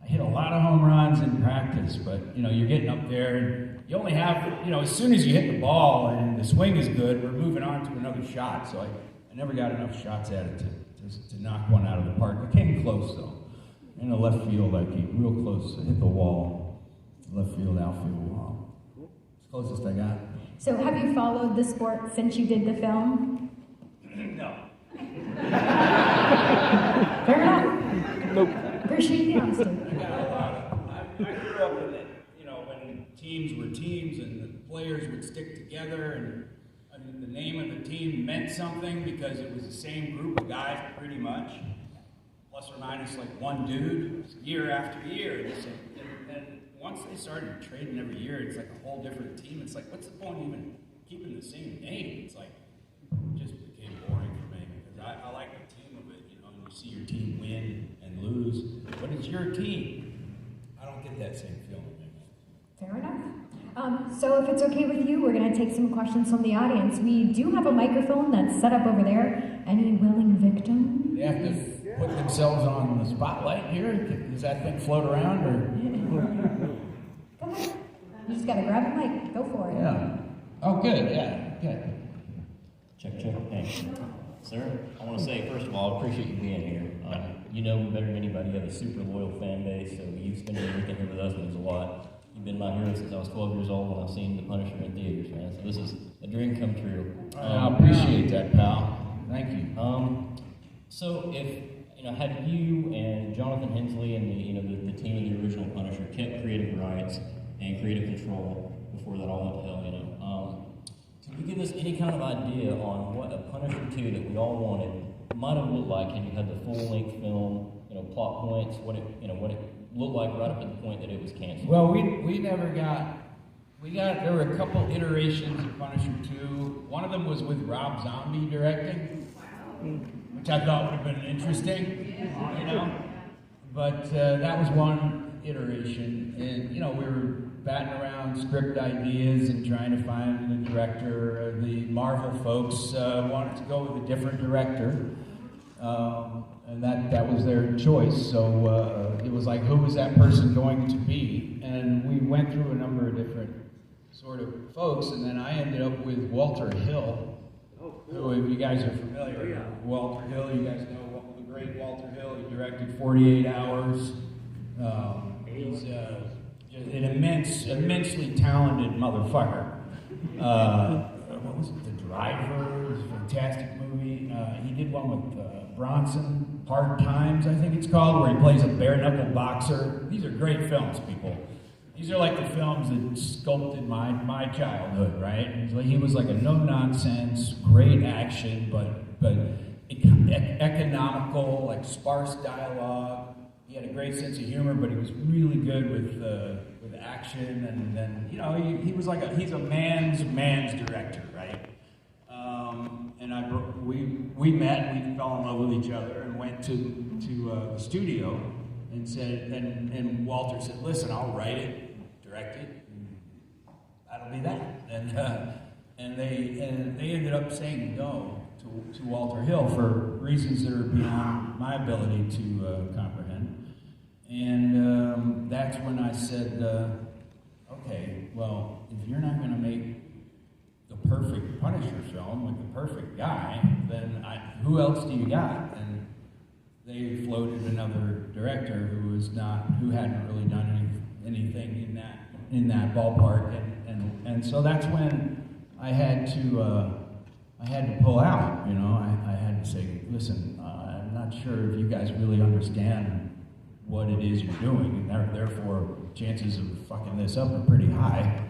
I hit a lot of home runs in practice, but you know, you're getting up there and you only have, you know, as soon as you hit the ball and the swing is good, we're moving on to another shot. So I never got enough shots at it to knock one out of the park. I came close though. In the left field, I came real close. I hit the wall, left field, outfield wall. It's closest I got. So have you followed the sport since you did the film? No. Fair enough. Nope. Appreciate the honesty. I grew up in it, you know, when teams were teams and the players would stick together and the name of the team meant something because it was the same group of guys pretty much, plus or minus like one dude, year after year. And once they started trading every year, it's like a whole different team. It's like, what's the point of even keeping the same name? It's like, it just became boring for me because I like the team of it, you know, and you see your team win and lose, but it's your team. I don't get that same feeling. Fair enough. So if it's okay with you, we're going to take some questions from the audience. We do have a microphone that's set up over there. Any willing victim? They have to put themselves on the spotlight here? Does that thing float around? Or? Go ahead. You just got to grab the mic. Go for it. Yeah. Oh, good. Yeah. Good. Check. Hey. Sir, I want to say, first of all, I appreciate you being here. You know me better than anybody. You have a super loyal fan base, so you spending your weekend here with us means a lot. You've been my hero since I was 12 years old when I've seen The Punisher in theaters, man. So this is a dream come true. I appreciate that, pal. Thank you. So if, you know, had you and Jonathan Hensley and the team of the original Punisher kept creative rights and creative control before that all went to hell, you know, can you give us any kind of idea on what a Punisher 2 that we all wanted might have looked like had you had the full-length film, you know, plot points, what it looked like right up to the point that it was canceled? Well, we never got. There were a couple iterations of Punisher 2. One of them was with Rob Zombie directing, which I thought would have been interesting, you know. But that was one iteration, and you know, we were batting around script ideas and trying to find a director. The Marvel folks wanted to go with a different director, and that was their choice. So it was like, who was that person going to be? And we went through a number of different sort of folks, and then I ended up with Walter Hill, who, if you guys are familiar with Walter Hill, you guys know the great Walter Hill. He directed 48 Hours. He's an immensely talented motherfucker. What was it? The Driver. It was a fantastic movie. He did one with Bronson, Hard Times, I think it's called, where he plays a bare-knuckle boxer. These are great films, people. These are like the films that sculpted my childhood, right? He was like a no-nonsense, great action, but economical, like sparse dialogue. He had a great sense of humor, but he was really good with action, and then, you know, he's a man's director, right? And we met, we fell in love with each other, and went to the studio and said, and Walter said, listen, I'll write it, direct it, and that'll be that. And they ended up saying no to Walter Hill for reasons that are beyond my ability to comprehend. And that's when I said, okay, well, if you're not going to make the perfect Punisher film with the perfect guy, then who else do you got? And they floated another director who hadn't really done anything in that ballpark, and so that's when I had to pull out. You know, I had to say, listen, I'm not sure if you guys really understand what it is you're doing, and therefore chances of fucking this up are pretty high.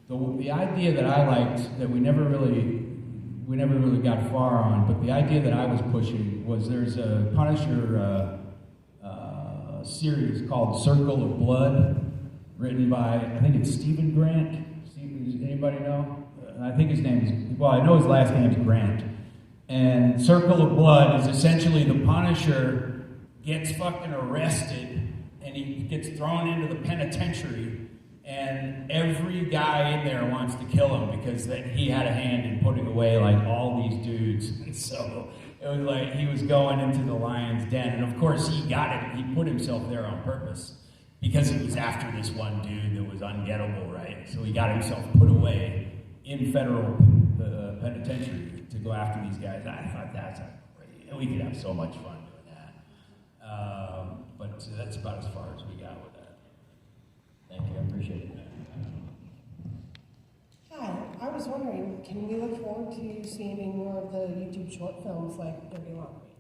The idea that I liked, that we never really got far on, but the idea that I was pushing was there's a Punisher series called Circle of Blood, written by, I think it's Stephen Grant. Does anybody know? I think his name is, well, I know his last name is Grant. And Circle of Blood is essentially the Punisher gets fucking arrested and he gets thrown into the penitentiary, and every guy in there wants to kill him because he had a hand in putting away like all these dudes. And so it was like he was going into the lion's den, and of course he got it. He put himself there on purpose because it was after this one dude that was ungettable, right? So he got himself put away in federal penitentiary to go after these guys. I thought that's great. We could have so much fun doing that. But that's about as far as we got with that. Thank you, I appreciate it. Hi, I was wondering, can we look forward to seeing more of the YouTube short films like Dirty Laundry?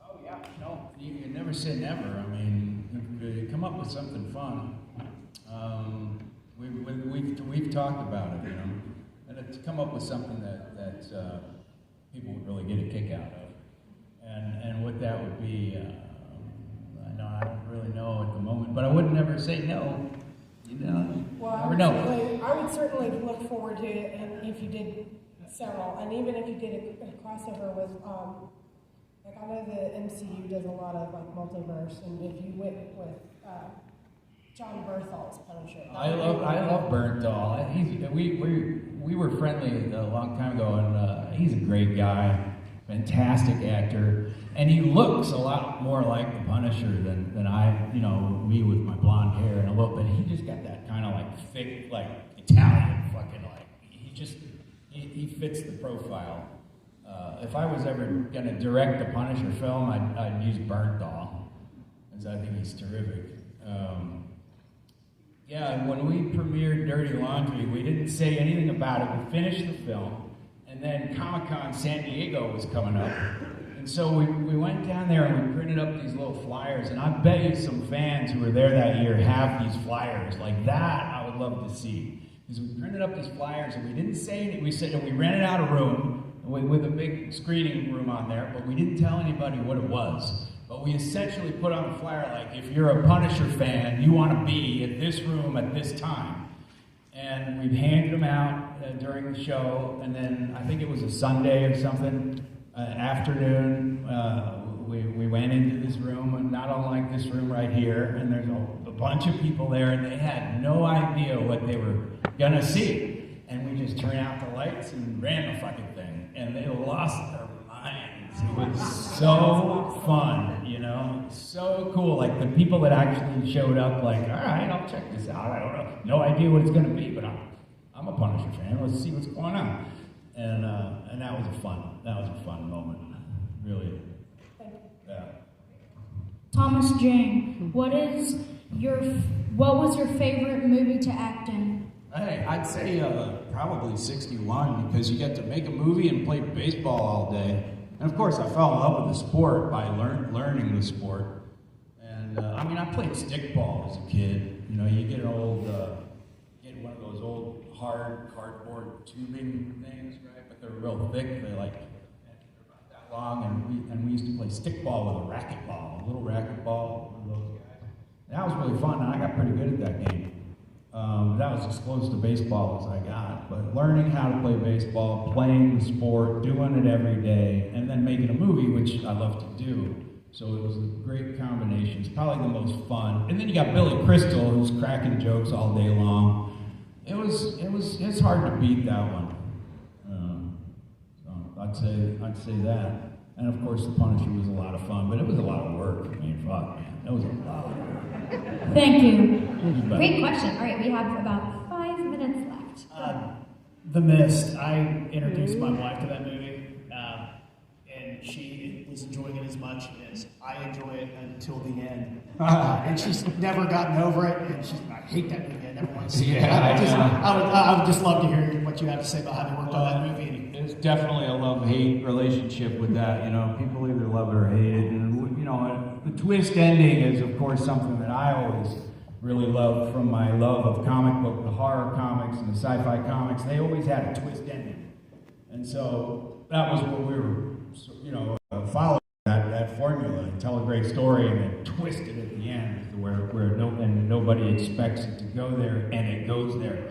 Oh yeah, no, you never say never. I mean, if you come up with something fun. We've talked about it, you know, and to come up with something that people would really get a kick out of, and what that would be. I don't really know at the moment, but I would never say no. You know, Well, never know. I would certainly look forward to it, and if you did several, and even if you did a crossover with, like I know the MCU does a lot of like multiverse, and if you went with John Bertholt's Punisher. I love Bernthal. We were friendly a long time ago, and he's a great guy, fantastic actor, and he looks a lot more like the Punisher than I, you know, me with my blonde hair and a little bit. He just got that kind of like thick, like Italian fucking like. He fits the profile. If I was ever going to direct a Punisher film, I'd use Bernthal, because I think he's terrific. Yeah, when we premiered Dirty Laundry, we didn't say anything about it. We finished the film, and then Comic-Con San Diego was coming up. And so we went down there and we printed up these little flyers, and I bet you some fans who were there that year have these flyers. Like that, I would love to see. Because we printed up these flyers, and we didn't say anything. We said we rented out a room with a big screening room on there, but we didn't tell anybody what it was. But we essentially put on a flyer like, if you're a Punisher fan, you want to be at this room at this time. And we handed them out during the show, and then I think it was a Sunday or something, afternoon, we went into this room, and not unlike this room right here, and there's a bunch of people there, and they had no idea what they were gonna see. And we just turned out the lights and ran the fucking thing, and they lost their minds. It was so fun, you know, so cool. Like the people that actually showed up, like, all right, I'll check this out. I don't know, no idea what it's gonna be, but I'm a Punisher fan. Let's see what's going on. And that was a fun moment, really. Yeah. Thomas Jane, what was your favorite movie to act in? Hey, I'd say probably 61, because you get to make a movie and play baseball all day. And of course, I fell in love with the sport by learning the sport. And I mean, I played stickball as a kid. You know, you get get one of those old hard cardboard tubing things, right? But they're real thick. They're about that long, and we used to play stickball with a racquetball, a little racquetball, one of those guys. And that was really fun, and I got pretty good at that game. That was as close to baseball as I got. But learning how to play baseball, playing the sport, doing it every day, and then making a movie, which I love to do, So it was a great combination. It's probably the most fun. And then you got Billy Crystal, who's cracking jokes all day long. It's hard to beat that one. So I'd say that. And of course, The Punisher was a lot of fun, but it was a lot of work. I mean, fuck, man, it was a lot of work. Thank you. Great question. All right, we have about 5 minutes left. The Mist. I introduced my wife to that movie, and she was enjoying it as much as I enjoy it until the end. And she's never gotten over it, and I hate that movie. I never want to see it. I would just love to hear what you have to say about how you worked on that movie. It's definitely a love-hate relationship with that. You know, people either love it or hate it. And, you know, the twist ending is, of course, something that I always really loved from my love of comic book, the horror comics and the sci-fi comics. They always had a twist ending. And so that was what we were, you know, following that formula and tell a great story and then twist it at the end where nobody expects it to go there and it goes there.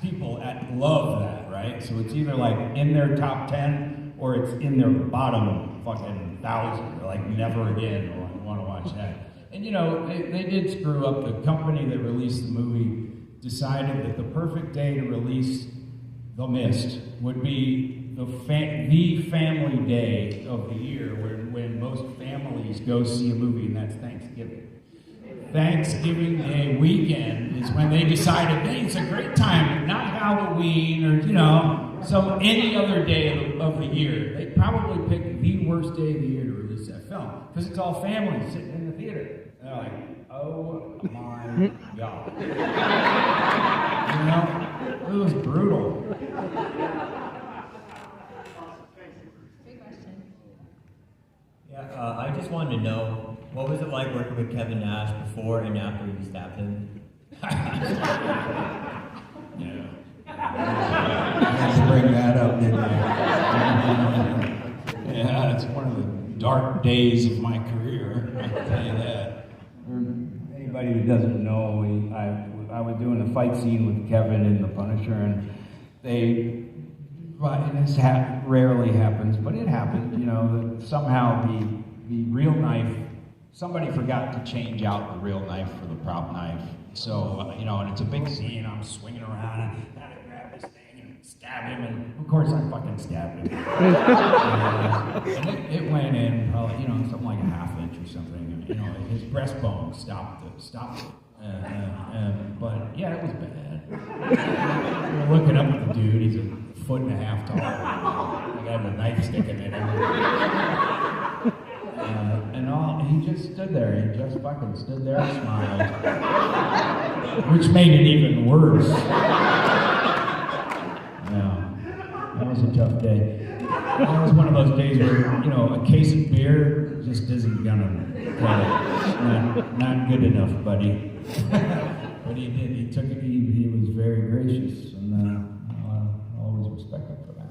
People love that, right? So it's either like in their top 10 or it's in their bottom fucking 1,000. Like never again want to watch that. And you know, they did screw up. The company that released the movie decided that the perfect day to release The Mist would be the family day of the year when most families go see a movie, and that's Thanksgiving. Thanksgiving Day weekend is when they decided, hey, it's a great time, not Halloween or, you know, any other day of the year. They probably picked the worst day of the year to release that film because it's all families sitting in the theater. And they're like, oh my God. You know, it was brutal. Great question. Yeah, I just wanted to know, what was it like working with Kevin Nash before and after you stabbed him? Yeah. Let's bring that up, didn't I? Yeah, it's one of the dark days of my career, I can tell you that. For anybody who doesn't know, I was doing a fight scene with Kevin in The Punisher, and this rarely happens, but it happened, you know, that somehow the real knife, somebody forgot to change out the real knife for the prop knife. So, you know, and it's a big scene, I'm swinging around and I grab this thing and stab him, and of course I fucking stabbed him. And it went in, probably, you know, something like a ½ inch or something. And, you know, his breastbone stopped it. But yeah, it was bad. We were looking up at the dude, he's a 1.5 foot tall. I got a knife sticking in him. He just stood there. He just fucking stood there and smiled. Which made it even worse. Yeah, that was a tough day. That was one of those days where, you know, a case of beer just isn't gonna cut it. Not good enough, buddy. But he did. He took it. He was very gracious, and I'll always respect him for that.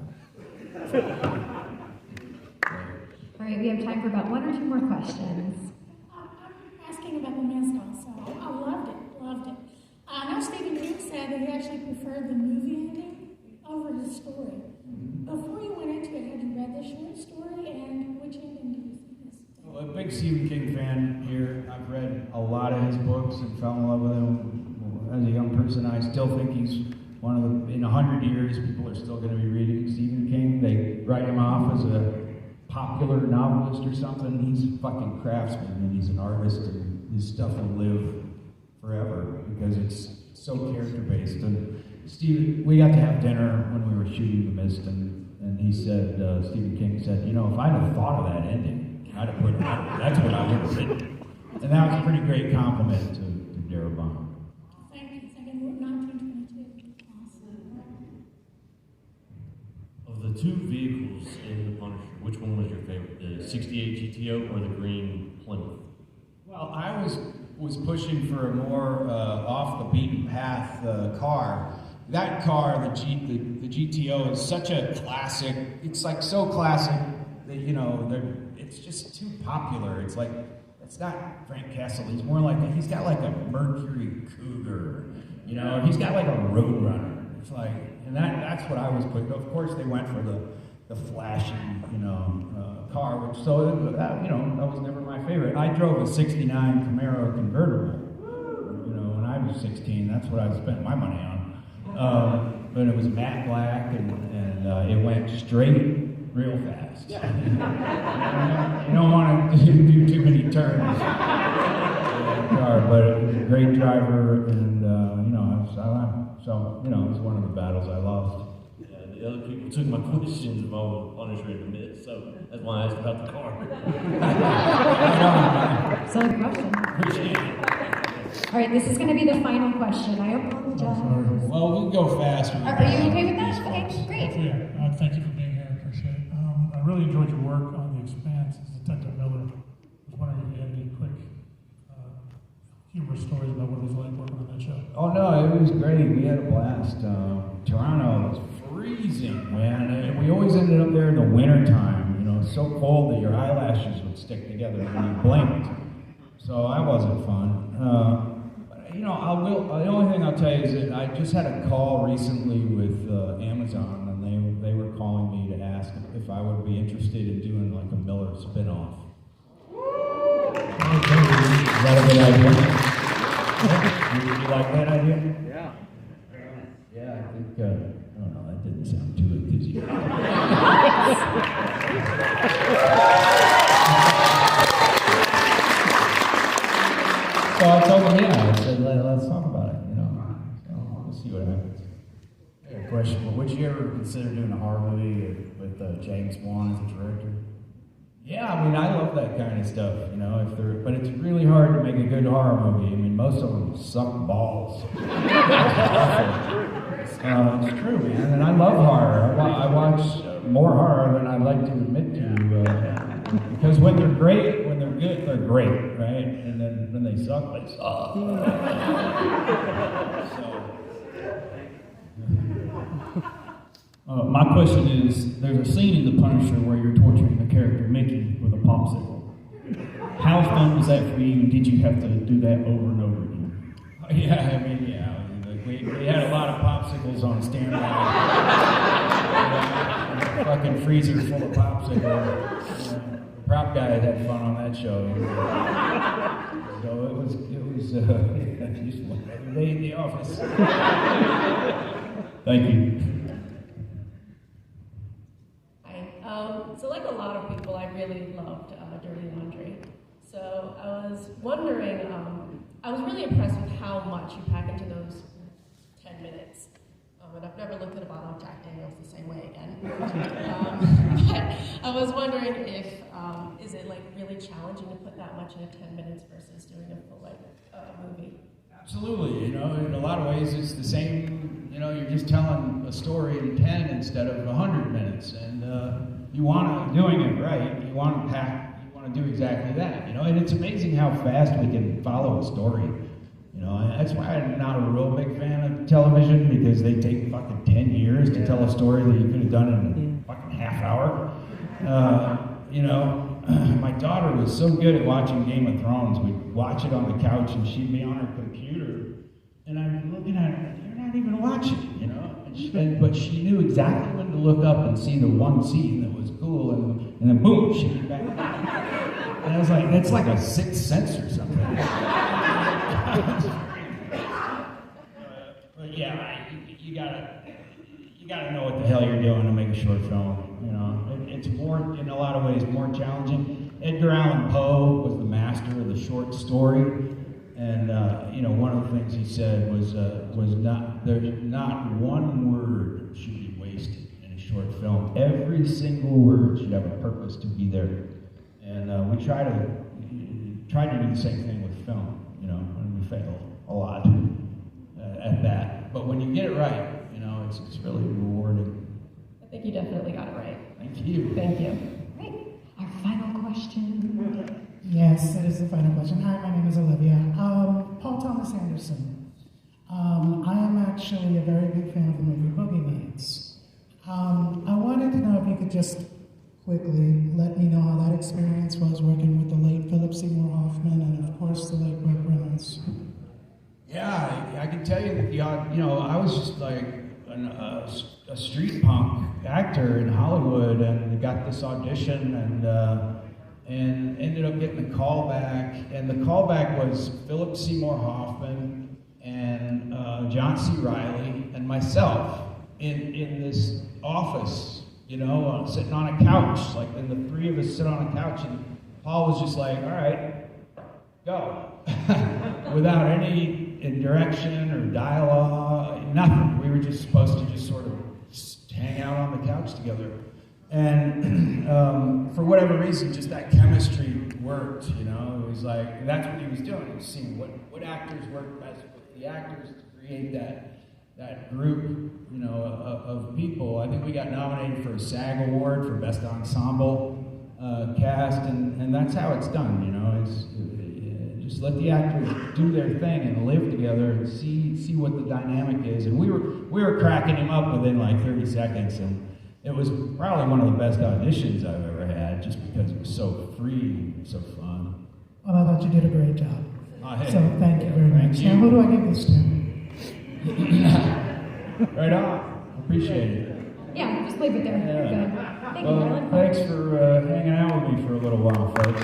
All right, we have time for about 1 or 2 more questions. I'm asking about The Mist also. I loved it. I know Stephen King said that he actually preferred the movie ending over the story. Before you went into it, had you read the short story, and which ending do you think is? Well, a big Stephen King fan here. I've read a lot of his books and fell in love with him as a young person. I still think he's one of the, in 100 years, people are still going to be reading Stephen King. They write him off as a popular novelist or something. He's a fucking craftsman and he's an artist, and his stuff will live forever because it's so character-based. And Steve, we got to have dinner when we were shooting The Mist, and he said, Stephen King said, you know, if I'd have thought of that ending, I'd have put it out. That's what I would have written. And that was a pretty great compliment to Darabont. Thank you. 1922. Of the 2 vehicles in The Punisher, which one was your favorite? The 68 GTO or the green Plymouth? Well, I was pushing for a more off the beaten path car. That car, the GTO, is such a classic. It's like so classic that, you know, it's just too popular. It's like, it's not Frank Castle. He's more like, he's got like a Mercury Cougar, you know, he's got like a Roadrunner. It's like, and that's what I was putting. Of course, they went for the the flashy, car, which, so, that was never my favorite. I drove a 69 Camaro convertible, when I was 16, that's what I spent my money on. But it was matte black, and it went straight real fast. You don't want to do too many turns. But it was a great driver, and it was one of the battles I lost. Yeah, the other people took my questions of all the Punisher in the midst, so that's why I asked about the car. Solid question. Appreciate it. All right, this is going to be the final question. I apologize. Well, we'll go faster. Are you okay with that? Okay, great. Yeah, thank you for being here. I appreciate it. I really enjoyed your work on The Expanse as Detective Miller. I was wondering if you had any quick humorous stories about what it was like working on that show. Oh no, it was great. We had a blast. Toronto was freezing, man, and we always ended up there in the winter time. So cold that your eyelashes would stick together when you blinked. So that wasn't fun. The only thing I'll tell you is that I just had a call recently with Amazon, and they were calling me to ask if I would be interested in doing like a Miller spinoff. Is that a good idea? You like that idea? Yeah. Yeah, I think, I don't know, that didn't sound too enthusiastic. So I told him, I said, let's talk about it, So we'll see what happens. I have a question. Would you ever consider doing a horror movie with James Wan as a director? Yeah, I love that kind of stuff, but it's really hard to make a good horror movie. Most of them suck balls. It's true, man, and I love horror. I watch more horror than I'd like to admit to, because when they're great, when they're good, they're great, right? And then when they suck, they suck. My question is, there's a scene in The Punisher where you're torturing the character Mickey with a popsicle. How fun was that for you, and did you have to do that over and over again? We had a lot of popsicles on standby. A fucking freezer full of popsicles. The prop guy had fun on that show. So it was every day in the office. Thank you. So like a lot of people, I really loved Dirty Laundry. So I was wondering, I was really impressed with how much you pack into those 10 minutes. And I've never looked at a bottle of Jack Daniels the same way again. But I was wondering if, is it like really challenging to put that much into 10 minutes versus doing a full movie? Absolutely, in a lot of ways it's the same, you're just telling a story in 10 instead of 100 minutes, and you want to, doing it right, you want to pack, you want to do exactly that, and it's amazing how fast we can follow a story, that's why I'm not a real big fan of television, because they take fucking 10 years to tell a story that you could have done in a fucking half hour, my daughter was so good at watching Game of Thrones. We'd watch it on the couch, and she'd be on her computer, and I'm looking at her, you're not even watching, but she knew exactly when to look up and see the one scene that was cool, and then boom, she'd be back. And I was like, that's like a sixth sense or something. But yeah, you gotta know what the hell you're doing to make a short film. It's more, in a lot of ways, more challenging. Edgar Allan Poe was the master of the short story, and one of the things he said was not one word should be wasted in a short film. Every single word should have a purpose to be there, and we try to do the same thing with film, and we fail a lot at that. But when you get it right, it's really rewarding. I think you definitely got it right. Thank you. Thank you. Great. Our final question. Yes, that is the final question. Hi, my name is Olivia. Paul Thomas Anderson. I am actually a very big fan of the movie Boogeyman's. I wanted to know if you could just quickly let me know how that experience was working with the late Philip Seymour Hoffman and, of course, the late Burt Reynolds. Yeah, I can tell you that I was just like a street punk actor in Hollywood, and got this audition, and ended up getting the call back. And the callback was Philip Seymour Hoffman and John C. Reilly and myself in this office, sitting on a couch, like, and the three of us sit on a couch, and Paul was just like, all right, go. Without any direction or dialogue, nothing. We were just supposed to just sort of hang out on the couch together. And for whatever reason, just that chemistry worked, It was like, that's what he was doing. He was seeing what actors work best with the actors to create that group, of people. I think we got nominated for a SAG award for Best Ensemble cast, and that's how it's done, just let the actors do their thing and live together and see what the dynamic is. And we were cracking him up within like 30 seconds, and it was probably one of the best auditions I've ever had, just because it was so free and so fun. Well, I thought you did a great job. Oh, hey. So thank you very much. You. Now, who do I give this to? Right on. Appreciate it. Yeah, just leave it there. Yeah. Good. Thank you, Well, Marilyn. thanks for hanging out with me for a little while, folks.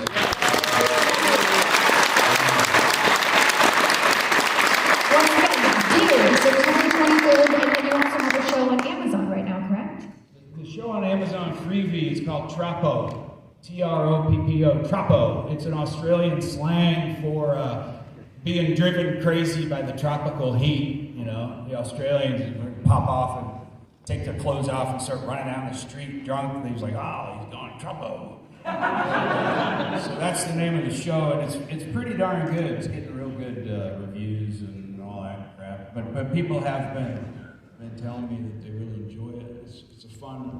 Once again, Dear, September 23rd, and then you also have a show on Amazon right now, correct? The show on Amazon Freevee is called Troppo. Troppo. Troppo. It's an Australian slang for being driven crazy by the tropical heat. The Australians pop off and take their clothes off and start running down the street drunk. And he's like, oh, he's going Troppo. So that's the name of the show, and it's pretty darn good. It's getting real good reviews and all that crap. But people have been telling me that they really enjoy it. It's a fun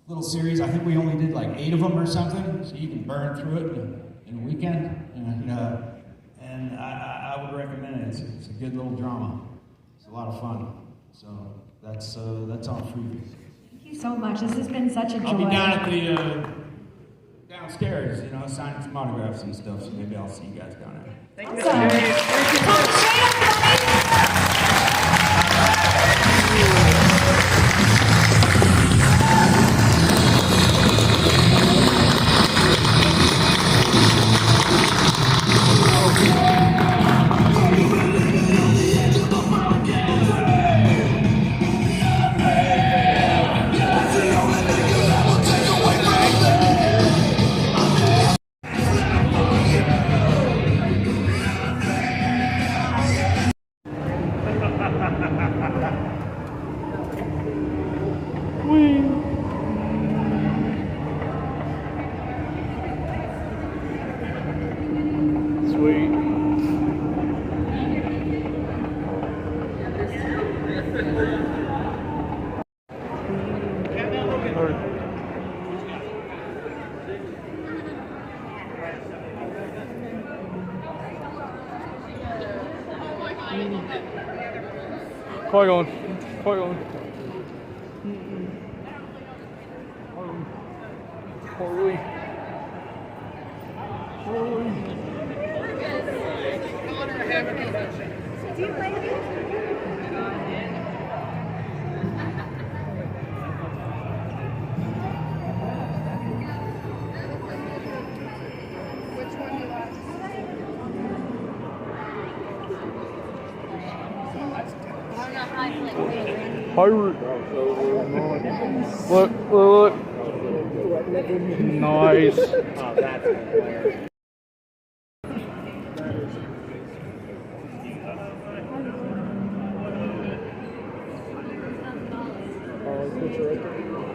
little series. I think we only did like 8 of them or something, so you can burn through it in a weekend. And I would recommend it. It's a good little drama. It's a lot of fun. So that's on Freevee. Thank you so much. This has been such a joy. I'll be down at the downstairs, signing some autographs and stuff. So maybe I'll see you guys down there. Thank you. Qui-Gon. Harley. Pirate. Look. Nice. Oh, that's hilarious.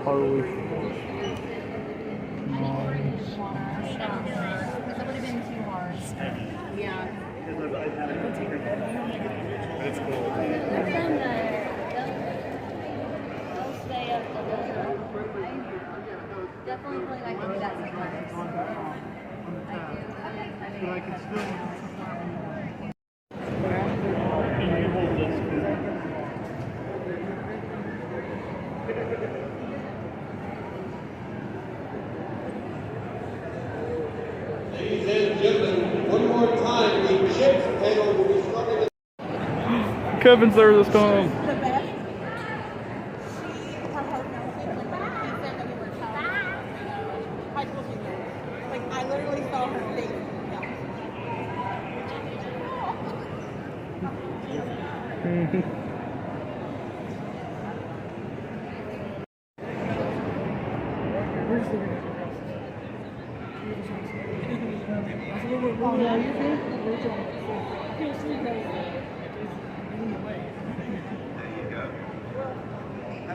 Harley. Nice. That would have been too hard. Yeah. It's cool. I've done they'll stay up the river. I definitely feel like I can do that sometimes. I do. But I can still. Ladies and gentlemen, one more time, the chips panel will be starting. Kevin's there this time. How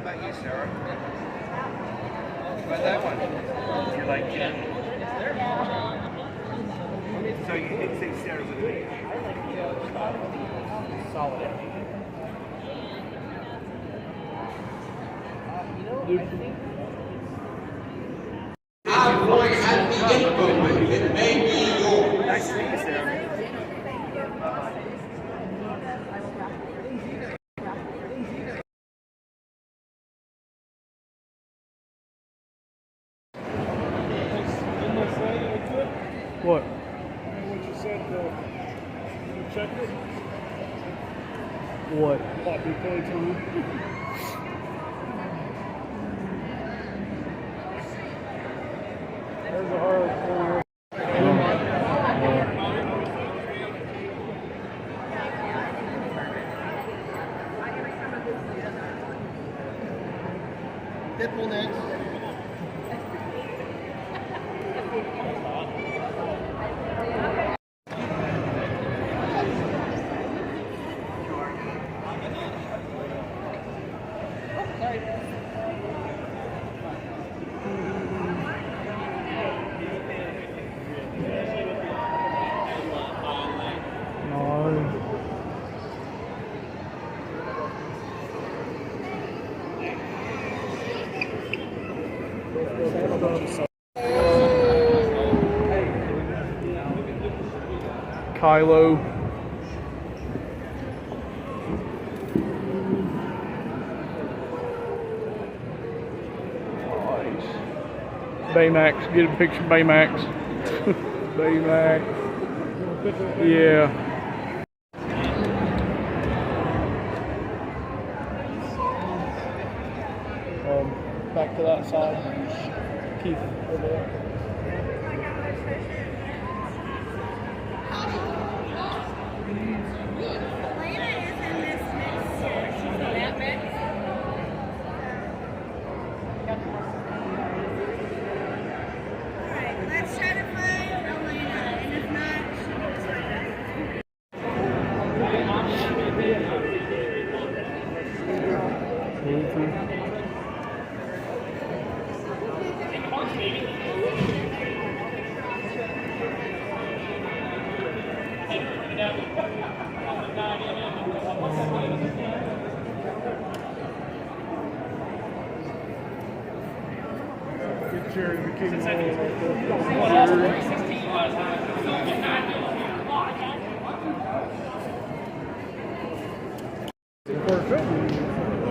about you, Sarah? How about that one? You like it? So you did say Sarah with me. Solid. I'm going at the Expo. It may be yours. Nice to meet you, Sarah. What? What you said, you checked it? What? Poppy playtime. There's a hard corner. Pitbull next. Kylo. Nice. Baymax, get a picture of Baymax. Baymax. Yeah. Back to that side. Keith over there.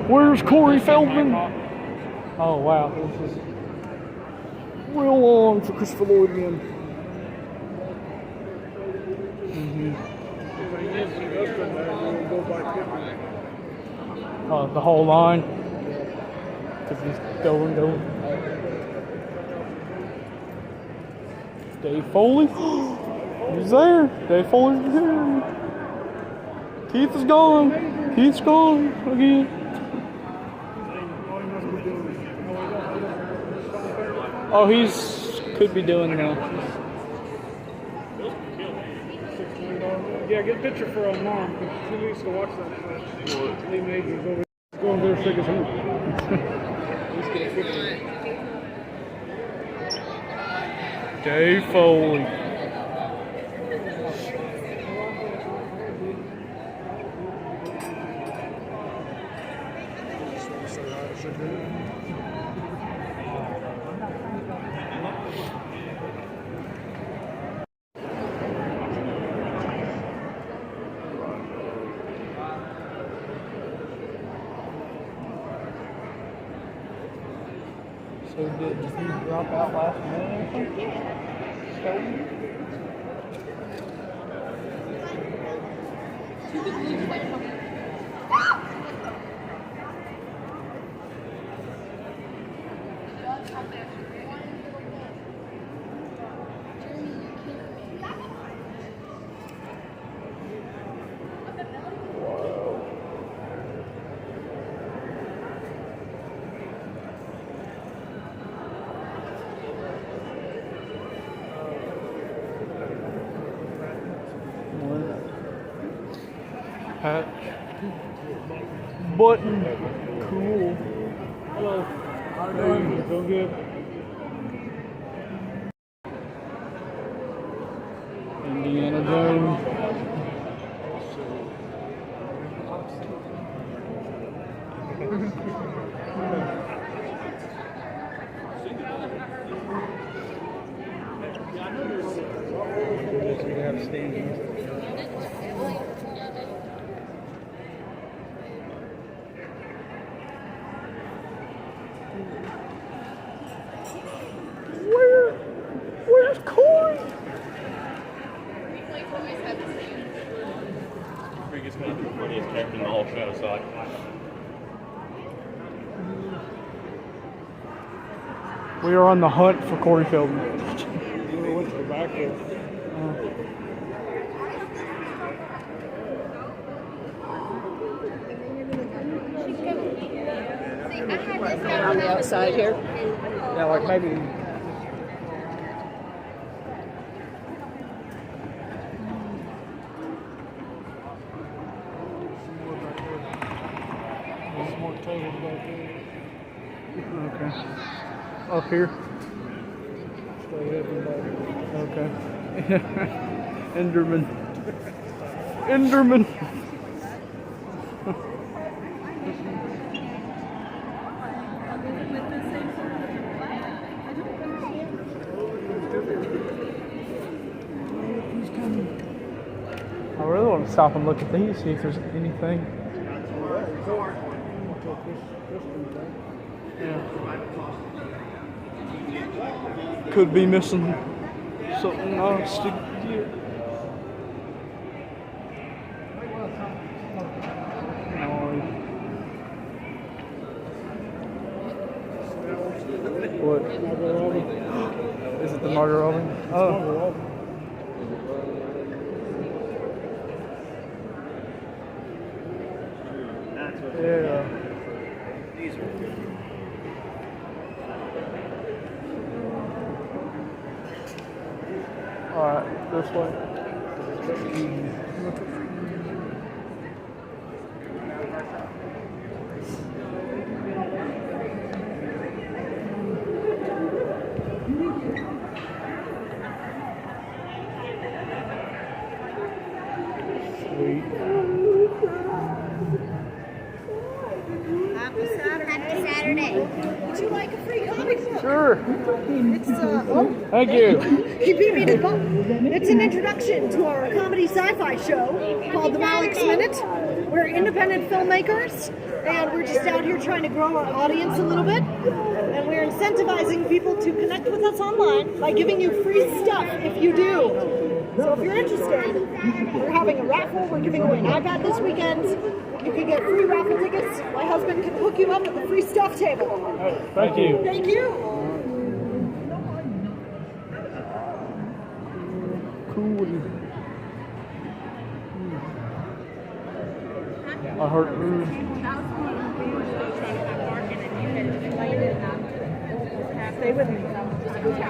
Where's Corey Feldman? Oh wow, this is real long for Christopher Lloyd again. The whole line, because he's going. Dave Foley, he's there. Dave Foley's here. Keith is gone. Keith's gone again. Oh, could be doing it now. Yeah, get a picture for our mom, because she needs to watch that. Lee Major's over going there to shake his hand. Let's get a picture. Dave Foley. So did he drop out last minute or something? Whoa. patch. Button. Cool. Hello. How are you doing? Doing good. Indiana Jones. Where's Corey? Biggest kind of the funniest character in the whole show, so We are on the hunt for Corey Feldman. We went to the back there. On the outside here. Yeah, like maybe. There's more tables back there. Okay. Up here. Straight up and back. Okay. Enderman. Enderman. I really want to stop and look at these, see if there's anything. Yeah. Could be missing something else to get. What? Is it the Margot Robbie? Oh. Yeah. Alright, this way. Sweet. Happy Saturday. Would you like a free comic book? Sure. It's Thank you. He beat me to the bump. It's an introduction to our comedy sci-fi show called The Malik's Minute. We're independent filmmakers, and we're just out here trying to grow our audience a little bit. And we're incentivizing people to connect with us online by giving you free stuff if you do. So if you're interested, we're having a raffle. We're giving away an iPad this weekend. You can get free raffle tickets. My husband can hook you up at the free stuff table. Thank you. Thank you. Cool. I heard. Stay with me.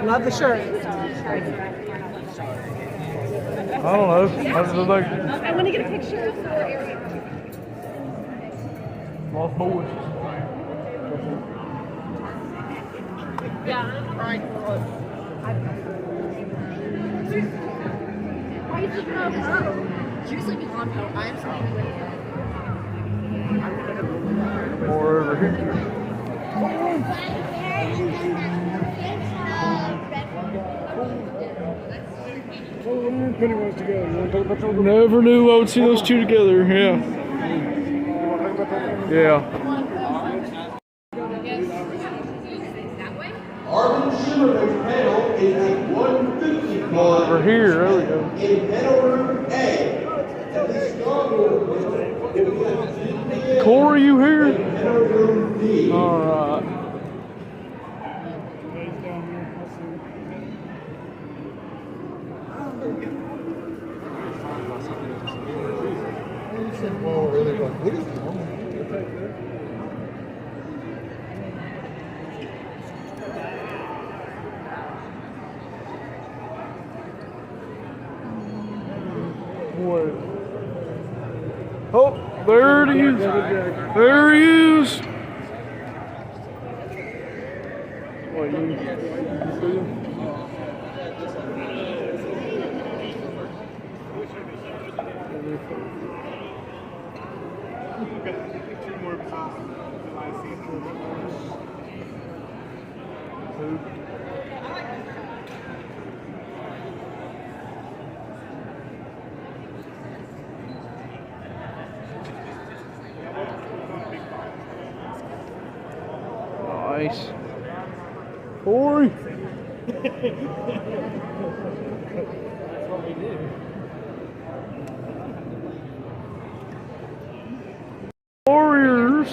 Love the shirt. I don't know. I just like. I want to get a picture of the area. Lost boys. Yeah. All right. Why you keep on You're sleeping on Poe. I'm sleeping with you. More over here. Pennywise together. Never knew I would see those two together. Yeah. Yeah. Arvin Shimmerman's panel is at 150 Over here. There we go. in panel room A. And the Star Wars will be at 3 p.m. Corey, you here? in panel room D. All right. What is wrong? What? Oh, there it is. There he is. What, you see him? Two more episodes. Nice. Corey. That's what we do. Warriors.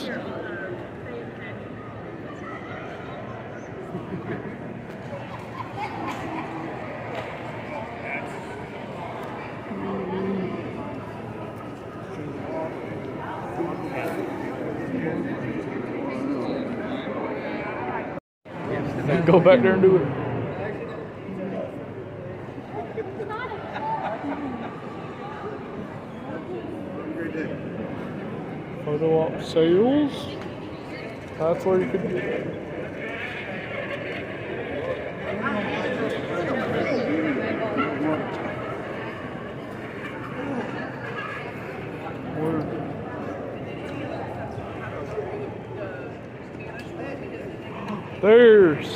Go back there and do it. Photo op sales. That's where you could do it. There's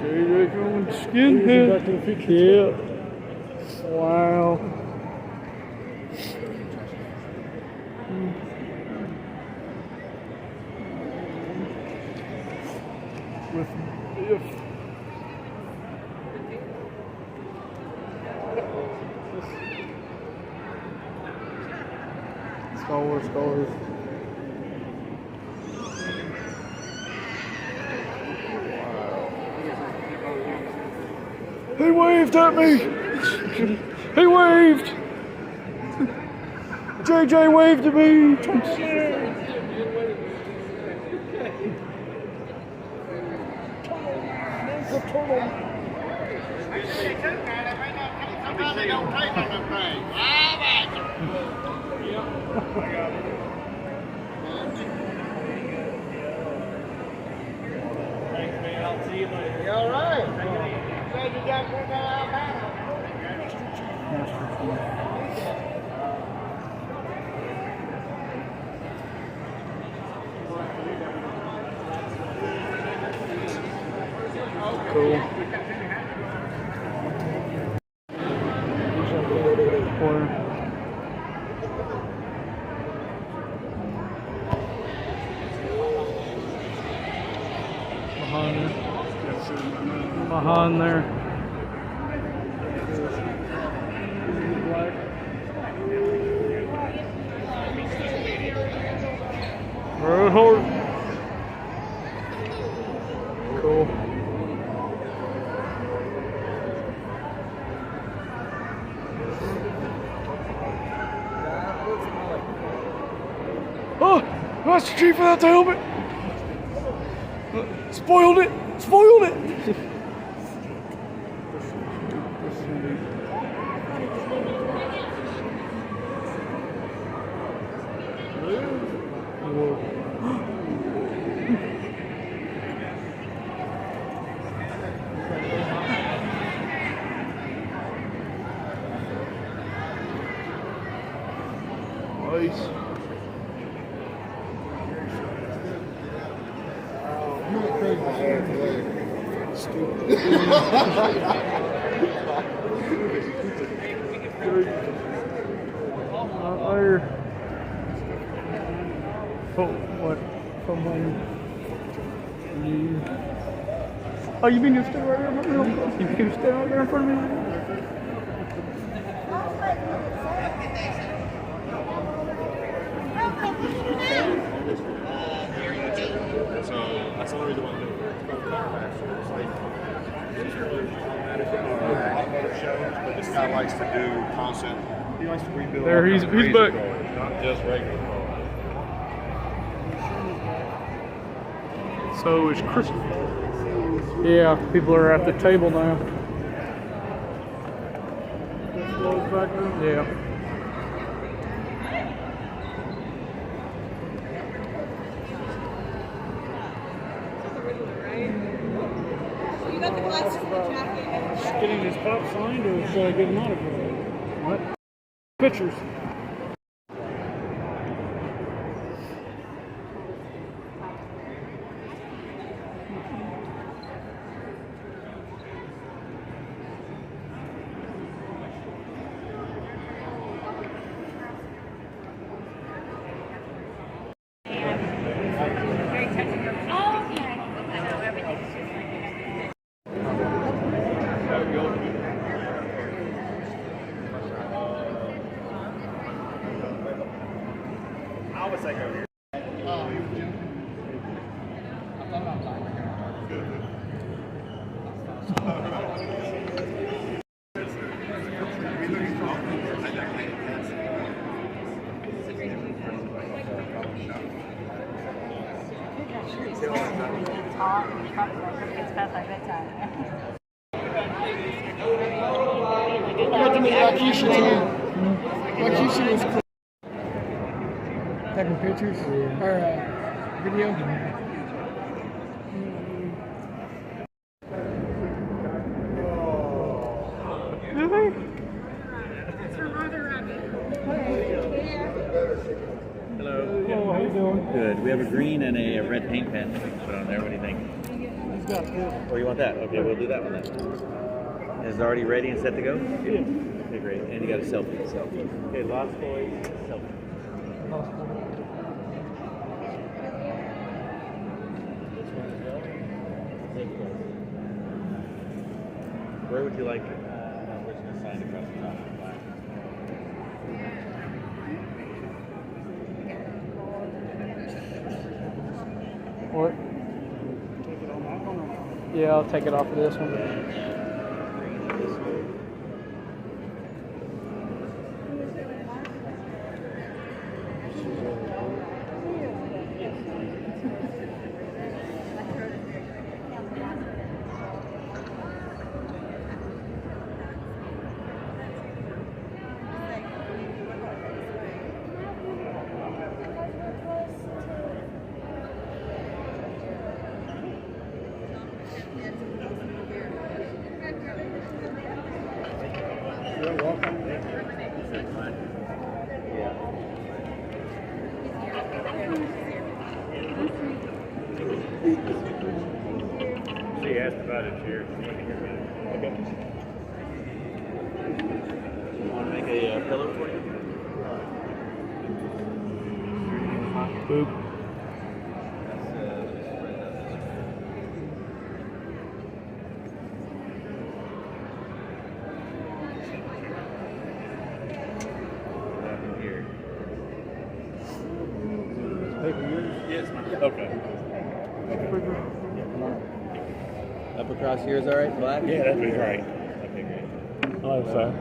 JJ from Skinhead. Back to the Future. Yeah. Wow. With if Star Wars. He waved at me! He waved! JJ waved at me! Thanks, man. I'll see you later. You all right? Glad you got work out Alabama. Cool. Behind there. Right hard. Cool. Oh, Master Chief without the helmet. Spoiled it. Spoiled it. Nice. There. What? From when you... Oh, you mean you're still right there in front of me? You mean you're still right there in front of me? So that's the only reason why I'm doing it. It's like, it's really automatic automotive shows, but this guy likes to do constant. He likes to rebuild. There, he's back. Cars, not just regular cars. So it's Chris. Yeah, people are at the table now. Yeah. Pop signed, or should I get an autograph? What? Pictures. It's past our bedtime. I got to meet Lakeisha too. Lakeisha was cool. Taking pictures? Or video? Really? It's her mother rabbit. Hello. Hello, how you doing? Good. We have a green and a red paint pen put on there. What do you think? He's got this. Oh, you want that? Okay, we'll do that one then. Is it already ready and set to go? Yeah. Okay, great. And you got a selfie. Okay, Lost Boys, selfie. Lost Boys. Where would you like it? We're just going to sign across the top of the black. What? Yeah, I'll take it off of this one. You're welcome. She asked about a chair. Okay. You want to make a pillow for you? Boop. Yes, okay. Up across here is all right, black? Yeah, that'd be great. Okay, great. Hello, sir.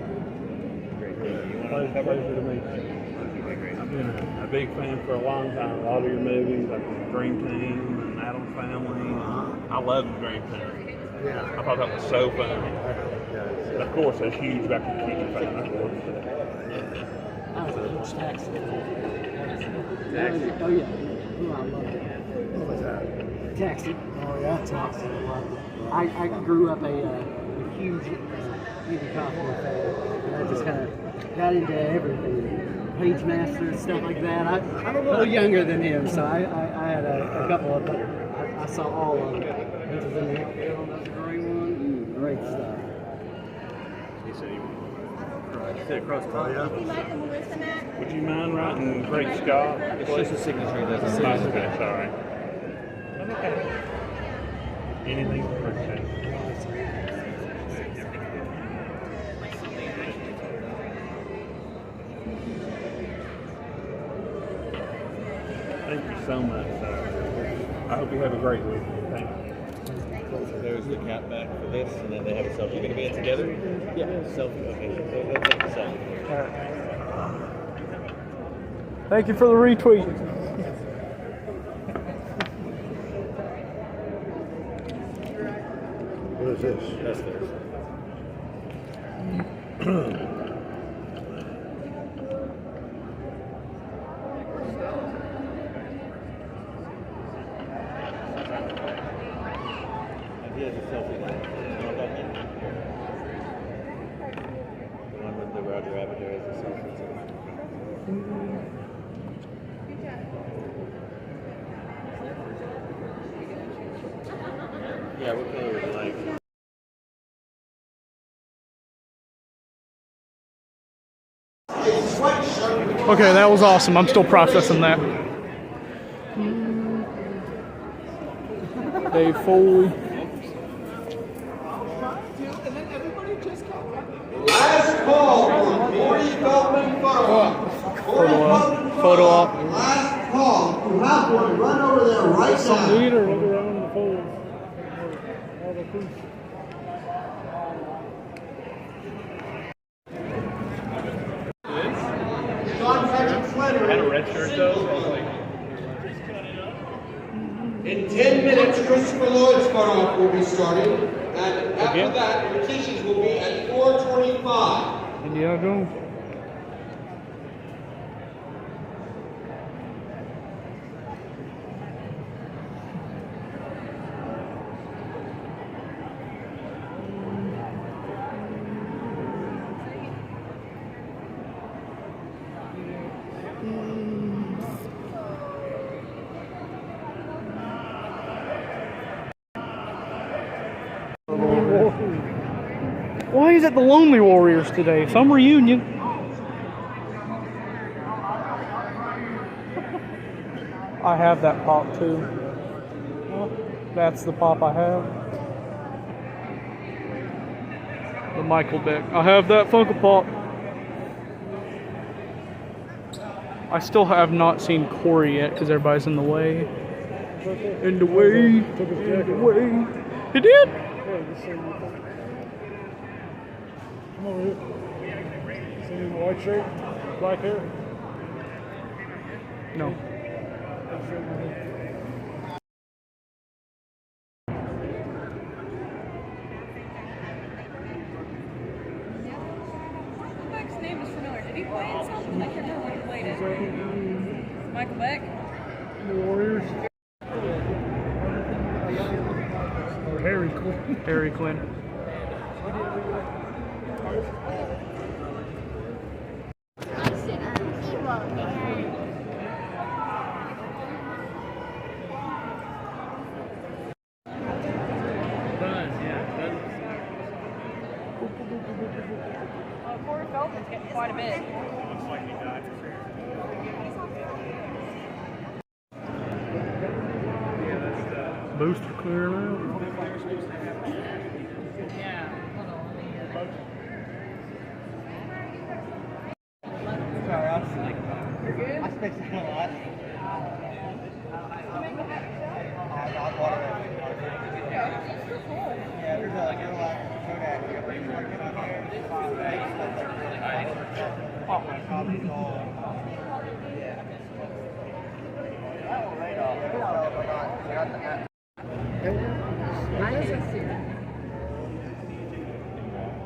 Great, thank you. You want to Pleasure to meet you. I've been a big fan for a long time. A lot of your movies, like the Dream Team and Addams Family. I love the Dream Team. Yeah. I thought that was so funny. And of course, a huge Back to the Future fan. I was a huge Taxi. Taxi? Oh, yeah. Oh, I love it. What was that? Taxi. Oh, yeah? Taxi. I grew up a huge Andy Kaufman fan, and I just kind of got into everything. Page Master and stuff like that. I'm a little younger than him, so I had a couple of them. I saw all of them. Into the neck film, that was a great one. Great stuff. He said he sit across the top. Would you mind writing Great Scott? It's just a signature. That's a Okay, sorry. Okay. Anything for appreciate. Thank you so much, sir. I hope you have a great week. Thank you. There's the cap back for this, and then they have a selfie. You're going to be in together? Yeah. Selfie. Okay. Let's take the selfie. All right. Thank you for the retweet. What is this? That's theirs. He has a selfie now. You know what that means? Yeah, what color would you like? Okay, that was awesome. I'm still processing that. Dave Foley. Last call for Corey Feldman photo op. Photo op. Last call. If you have one, run over there right now. Some leader, look around the fold. All the proof. John Patrick Flannery. Had a red shirt though, so I was like. In 10 minutes, Christopher Lloyd's photo op will be starting, and after that, Letitia's will be at 4:25. Indiana Jones. Why is it the Lonely Warriors today? Some reunion. I have that pop too. That's the pop I have. The Michael deck. I have that Funko Pop. I still have not seen Corey yet because everybody's in the way. In the way. In the way. He did? Come over here. See him in the white shirt? Black hair? No. Beck's name is familiar. Did he play in something? I can't remember when he played it. Michael Beck? The Warriors. Or Harry Quinn. Harry Quinn. Corey Feldman's getting quite a bit. Looks like he died. Booster clearing out. Yeah. Hold on. Sorry, I was like, I spent a lot. Yeah, there's a Kodak.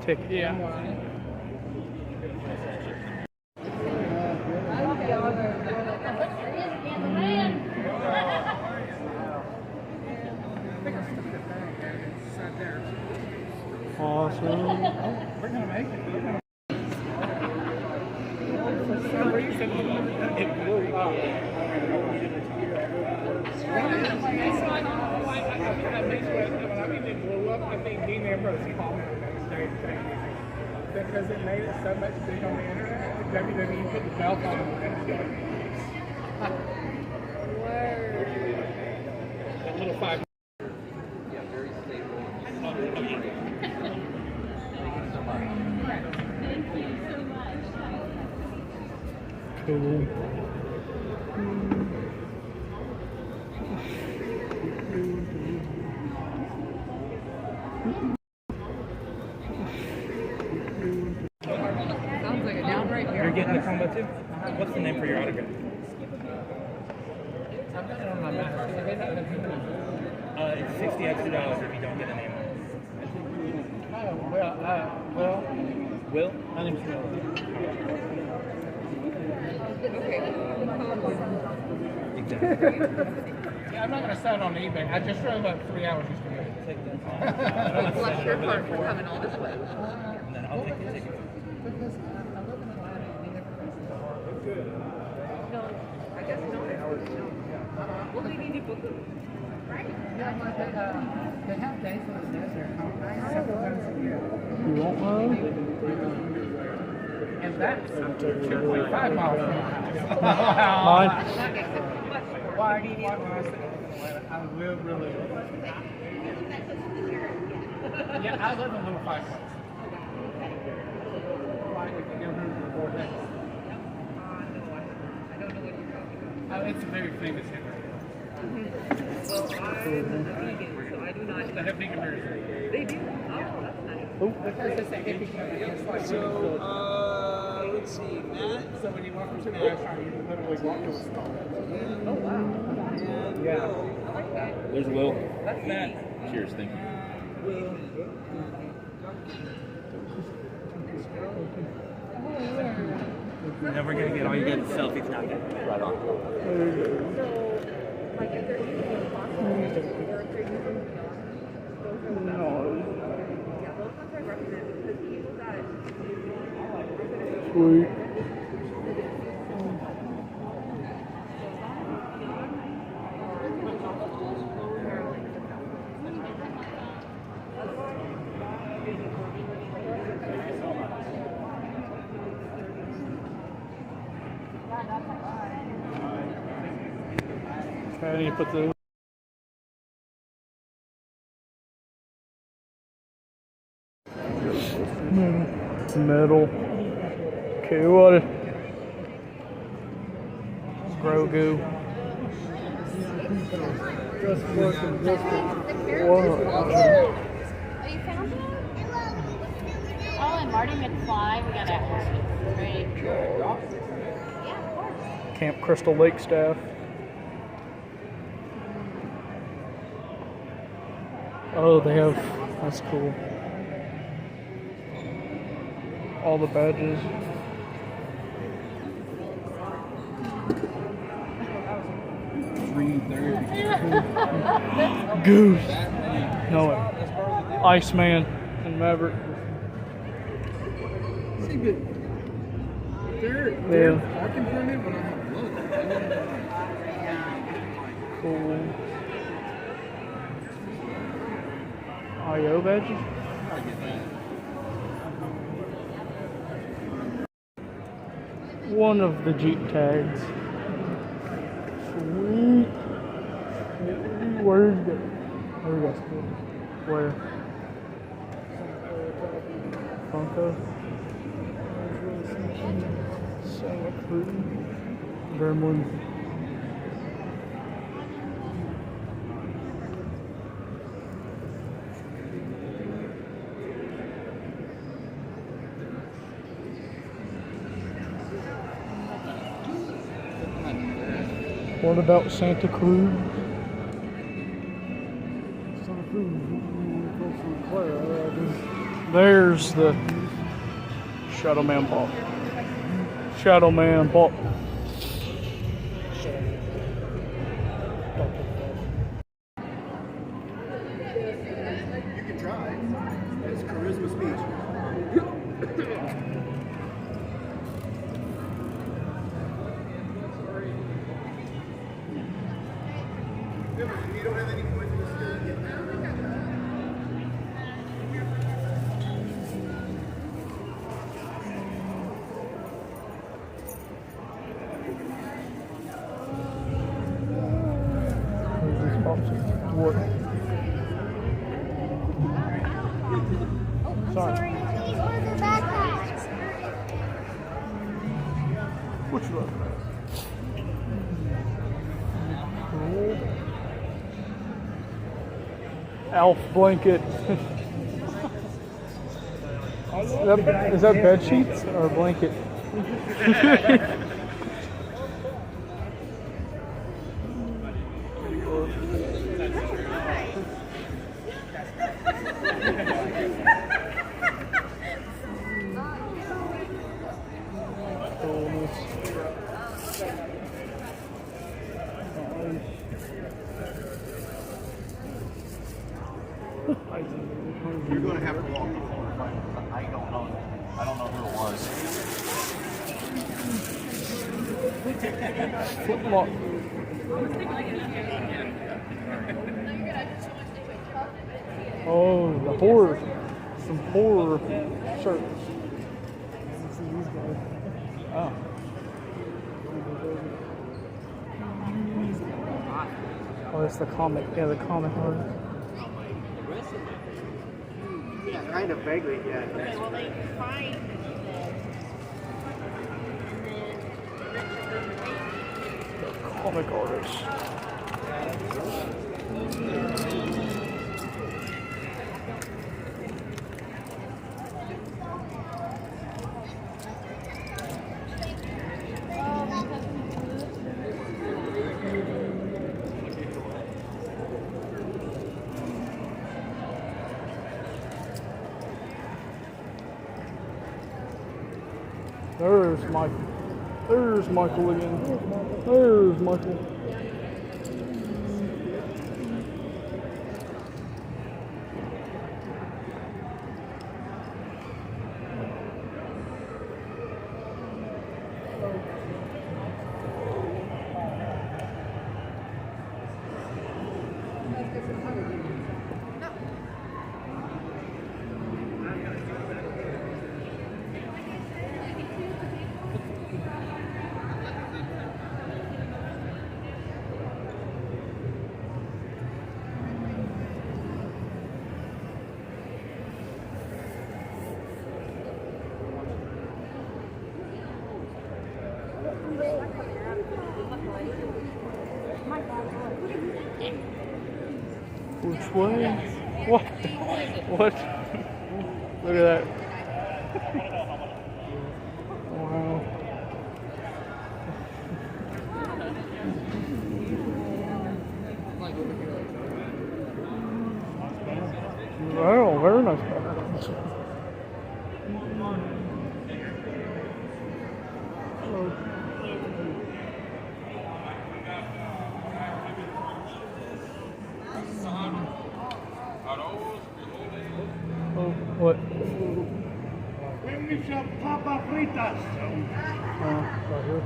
Tick, yeah. Awesome. We're gonna make it. For some reason, it blew up. I think Dean Ambrose called me the next day because it made it so much big on the internet. WWE put the belt on him and Word. That little 5. Yeah, very stable. Thank you so much. Cool. Sounds like a downright You're getting the combo too? What's the name for your autograph? I've got it on my back. It's $60 extra if you don't get a name on it. Will? My name's Will. Okay. Yeah, I'm not going to sell it on eBay. I just drove about 3 hours yesterday. Take that. Bless your heart for coming all this way. And then I'll take the ticket. Because I live in Atlanta and they never No, I guess not. Well, we need to book them. They have days in the desert. Several times a year. You want one? And that's 2.5 miles from my house. Mine? Why when I say I live really. Yeah, I live in Little Five Points. Why we can go to the vortex? It's a very famous hippie. They have vegan burgers. They do? Oh, that's nice. Because it's a hippie company. It's like So, let's see, Matt. So when you walk into the restaurant, you literally walk to a stall. Oh, wow. Yeah. I like that. There's Will. That's Matt. Cheers, thank you. Never gonna get all you good selfies now. Right on. Sweet. Okay, I need to put the metal. Okay, what? Grogu. Oh, you found it? Oh, and Marty McFly, we got that. Great. Yeah, of course. Camp Crystal Lake staff. Oh, they have. That's cool. All the badges. Goose. No, Iceman and Maverick. They're parking permit, but I'm Cool. IO badges? One of the Jeep tags. Sweet. Where's the? Where you guys go? Where? Funko. Santa Cruz. Gremlins. What about Santa Cruz? Santa Cruz. There's the Shadow Man Pop. Shadow Man Pop. You can try. It's charisma speech. You don't have any points to get What? Sorry. Please order backpacks. What you looking at? Alf blanket. Is that bed sheets or a blanket? You're going to have to walk the floor. I don't know. I don't know who it was. Flip-flop. Oh, the horror. Some horror shirts. Oh. Oh, that's the comic. Yeah, the comic art. Yeah, kind of vaguely, yeah. Okay, well, they find Comic artist. There's Michael. There's Michael again. There's Michael. Which way? What? What? Look at that. Wow. Wow, very nice. What? Bring me some papa fritas. Right here.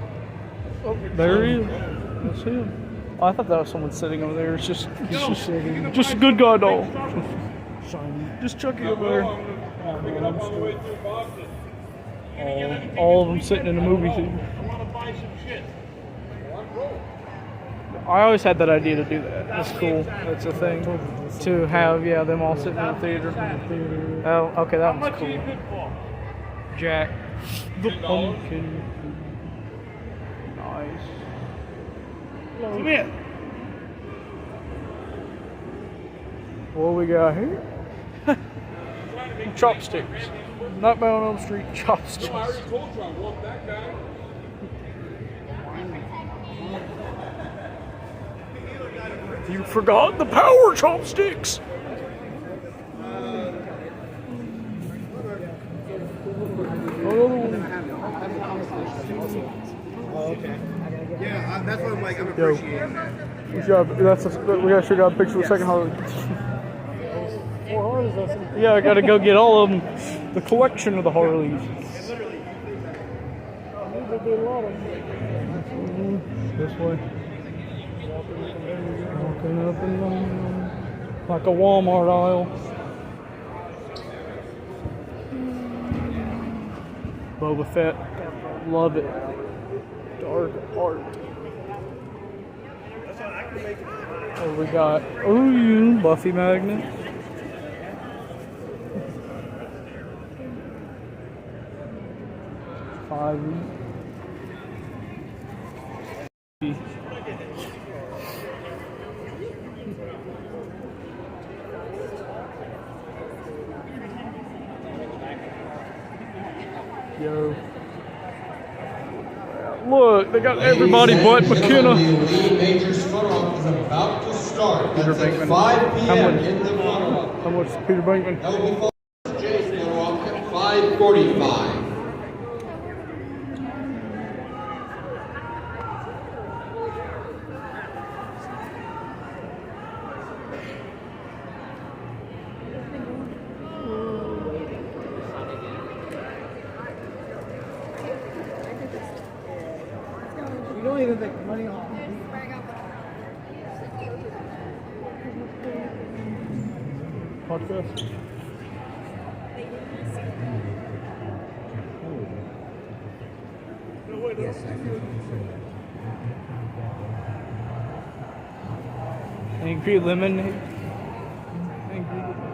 Oh, there he is. That's him. Oh, I thought that was someone sitting over there. It's just, just a good guy doll. Just Chucky over there. All of them sitting in the movie theater. I always had that idea to do that. That's cool. That's a thing. To have, yeah, them all sitting in the theater. Oh, okay, that one's cool. Jack the Pumpkin. Nice. Come here. What we got here? Chopsticks. Nightmare on Elm Street chopsticks. I already told you I want that guy. You forgot the power chopsticks. Oh, okay. Yeah, that's what I'm like. I'm appreciating that. Good job. We gotta figure out a picture of the second Harley. Yeah, I gotta go get all of them. The collection of the Harleys. This way. Walking up and down like a Walmart aisle. Boba Fett, love it. Dark art. What we got? Ooh, Buffy magnet. Yo. Look, they got everybody but McKenna. The Major's photo-op is about to start. That's at 5 p.m. in the photo-op. How much is Peter Bankman? That will be followed by Jay's photo-op at 5:45. don't even make money off it. Podcast. Yes, I think Angry lemonade. Angry lemonade.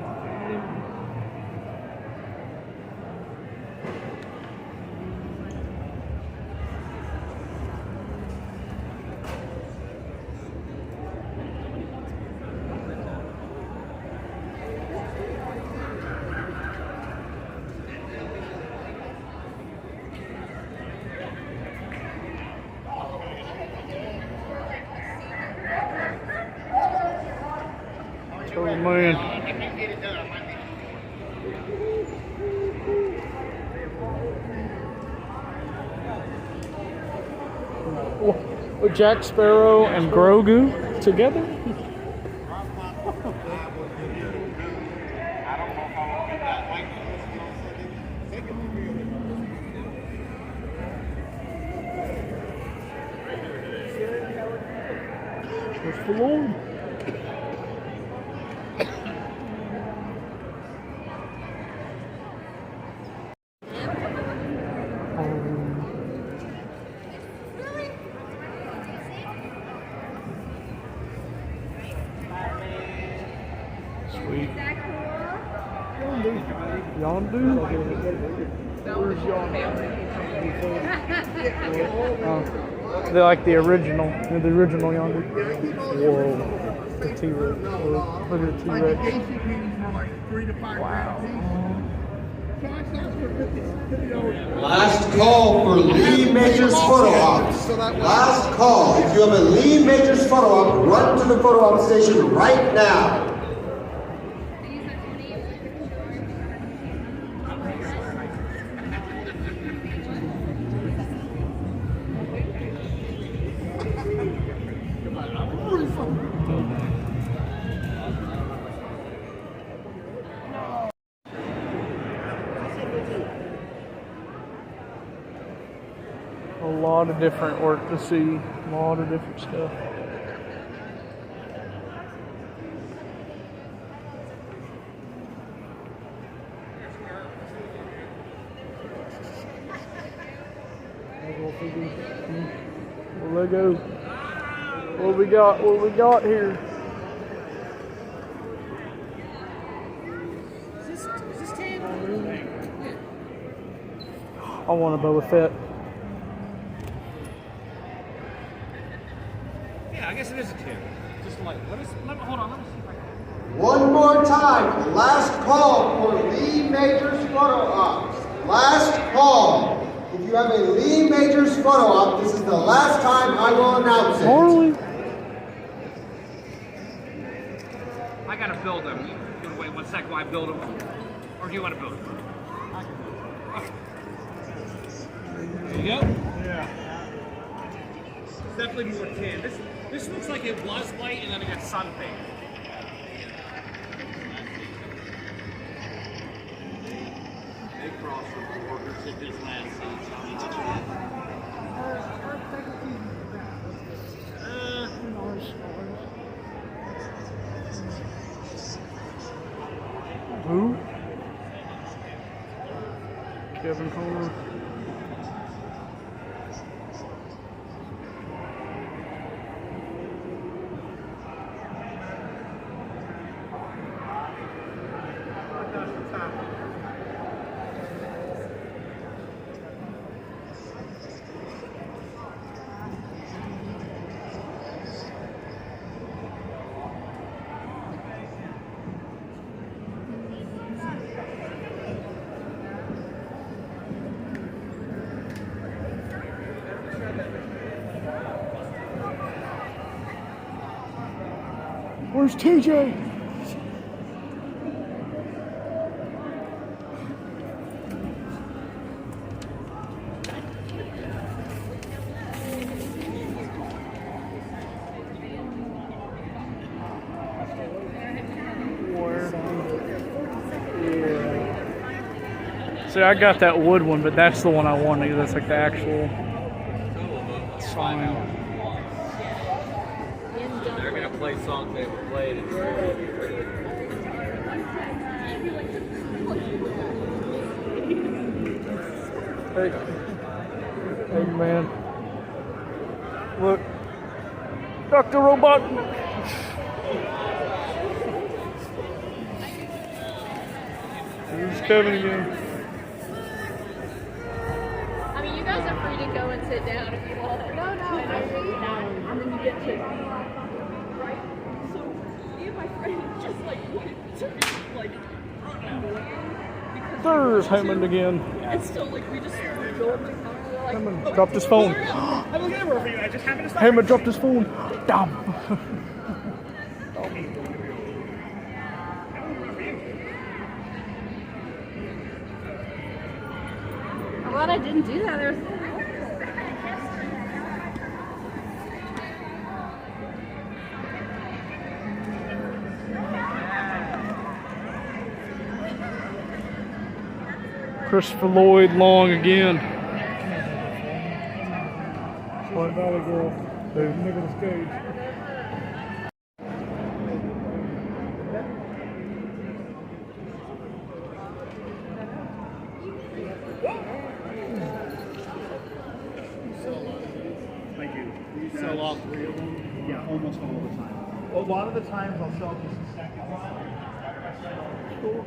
Oh man. Oh, Jack Sparrow and Grogu together? Where's the Lord? Sweet. Yondu? Where's Yondu? They're like the original. They're the original Yondu. Whoa. The T-Rex. Look at the T-Rex. Wow. Last call for Lee Majors photo ops. Last call. If you have a Lee Majors photo op, run to the photo op station right now. A lot of different work to see, a lot of different stuff. Lego. What we got? What we got here? Is this table? I want a Boba Fett. Yeah, I guess it is a 10. Just like, hold on, let me see if I can. One more time. Last call for Lee Majors photo ops. Last call. If you have a Lee Majors photo op, this is the last time I will announce it. Harley. I gotta build them. You can wait 1 second while I build them. Or do you want to build them? I can build them. Okay. There you go. Yeah. It's definitely more 10. This looks like it was light and then it got sun fade. They crossed the borders at this last season. Who? Kevin Conner. Where's TJ? See, I got that wood one, but that's the one I wanted. That's like the actual fine. They're gonna play songs they haven't played. Hey, hey man, look, Dr. Robot. Here's Kevin again. I mean, you guys are free to go and sit down if you want. No, and then you get to. Right? So, me and my friend just like wanted to be like run out. There's Hammond again. And so, like, we just started going to counter. We're like, Hammond dropped his phone. I'm looking at where I just happened to stop. Hammond dropped his phone. Damn. I'm glad I didn't do that. There's. Christopher Lloyd Long again. What Valley Girl? Nicolas Cage. Thank you. You sell all 3 of them? Yeah, almost all the time. A lot of the times I'll sell just a second one. Cool.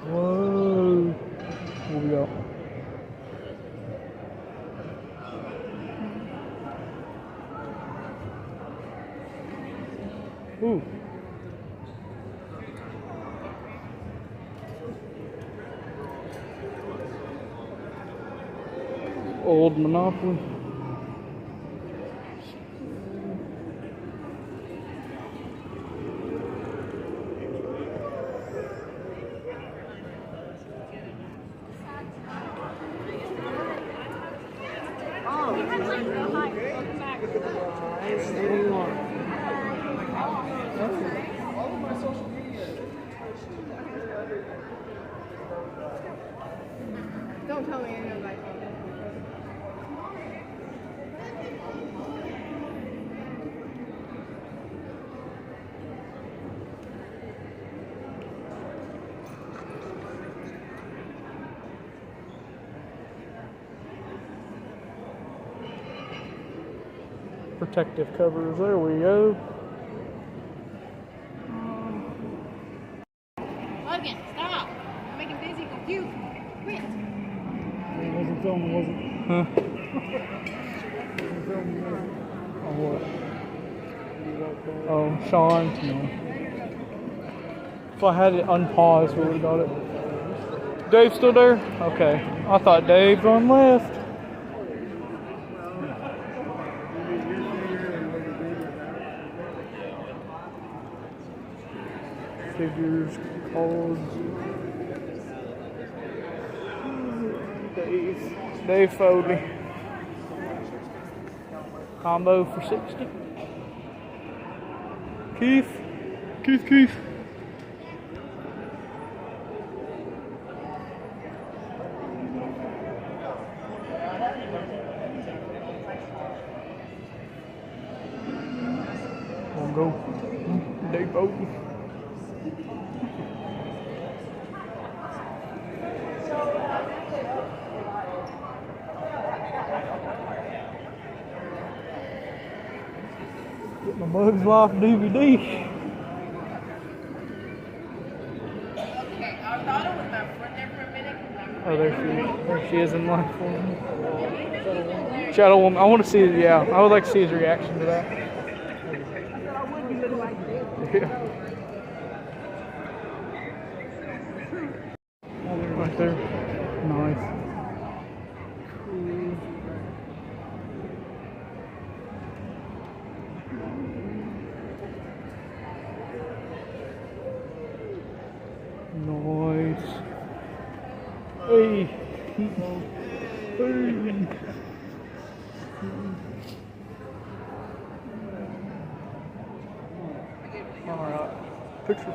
Whoa. What we got? Ooh. Old Monopoly. Don't tell me any of that. Protective covers. There we go. Logan, stop! I'm making Daisy confused. Quit. It wasn't filming, was it? Huh? Wasn't filming, was it? Oh, what? Oh, Sean? No. If I had it unpaused, we would have got it. Dave still there? Okay. I thought Dave run left. Figures, cards. Dave Foley. Combo for 60. Keith. Come on, go. Dave Foley. Get my Bugs Life DVD. Okay, I thought it was that for there for a minute. Oh, there she is in line for me. Shadow Woman. I want to see it, yeah. I would like to see his reaction to that. Yeah. Right there. Nice. Nice. Hey. Hey. Alright. Picture.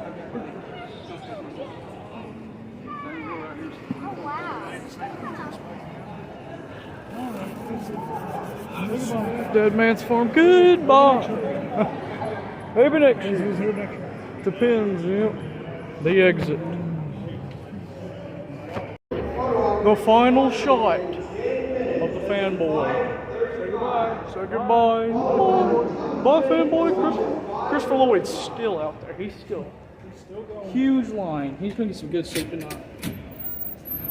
Dead Man's Farm. Goodbye. Maybe next year. Depends, yep. The exit. The final shot of the Fanboy. Say goodbye. Say goodbye. Bye. Bye, Fanboy. Christopher Lloyd's still out there. He's still huge line. He's gonna get some good sleep tonight.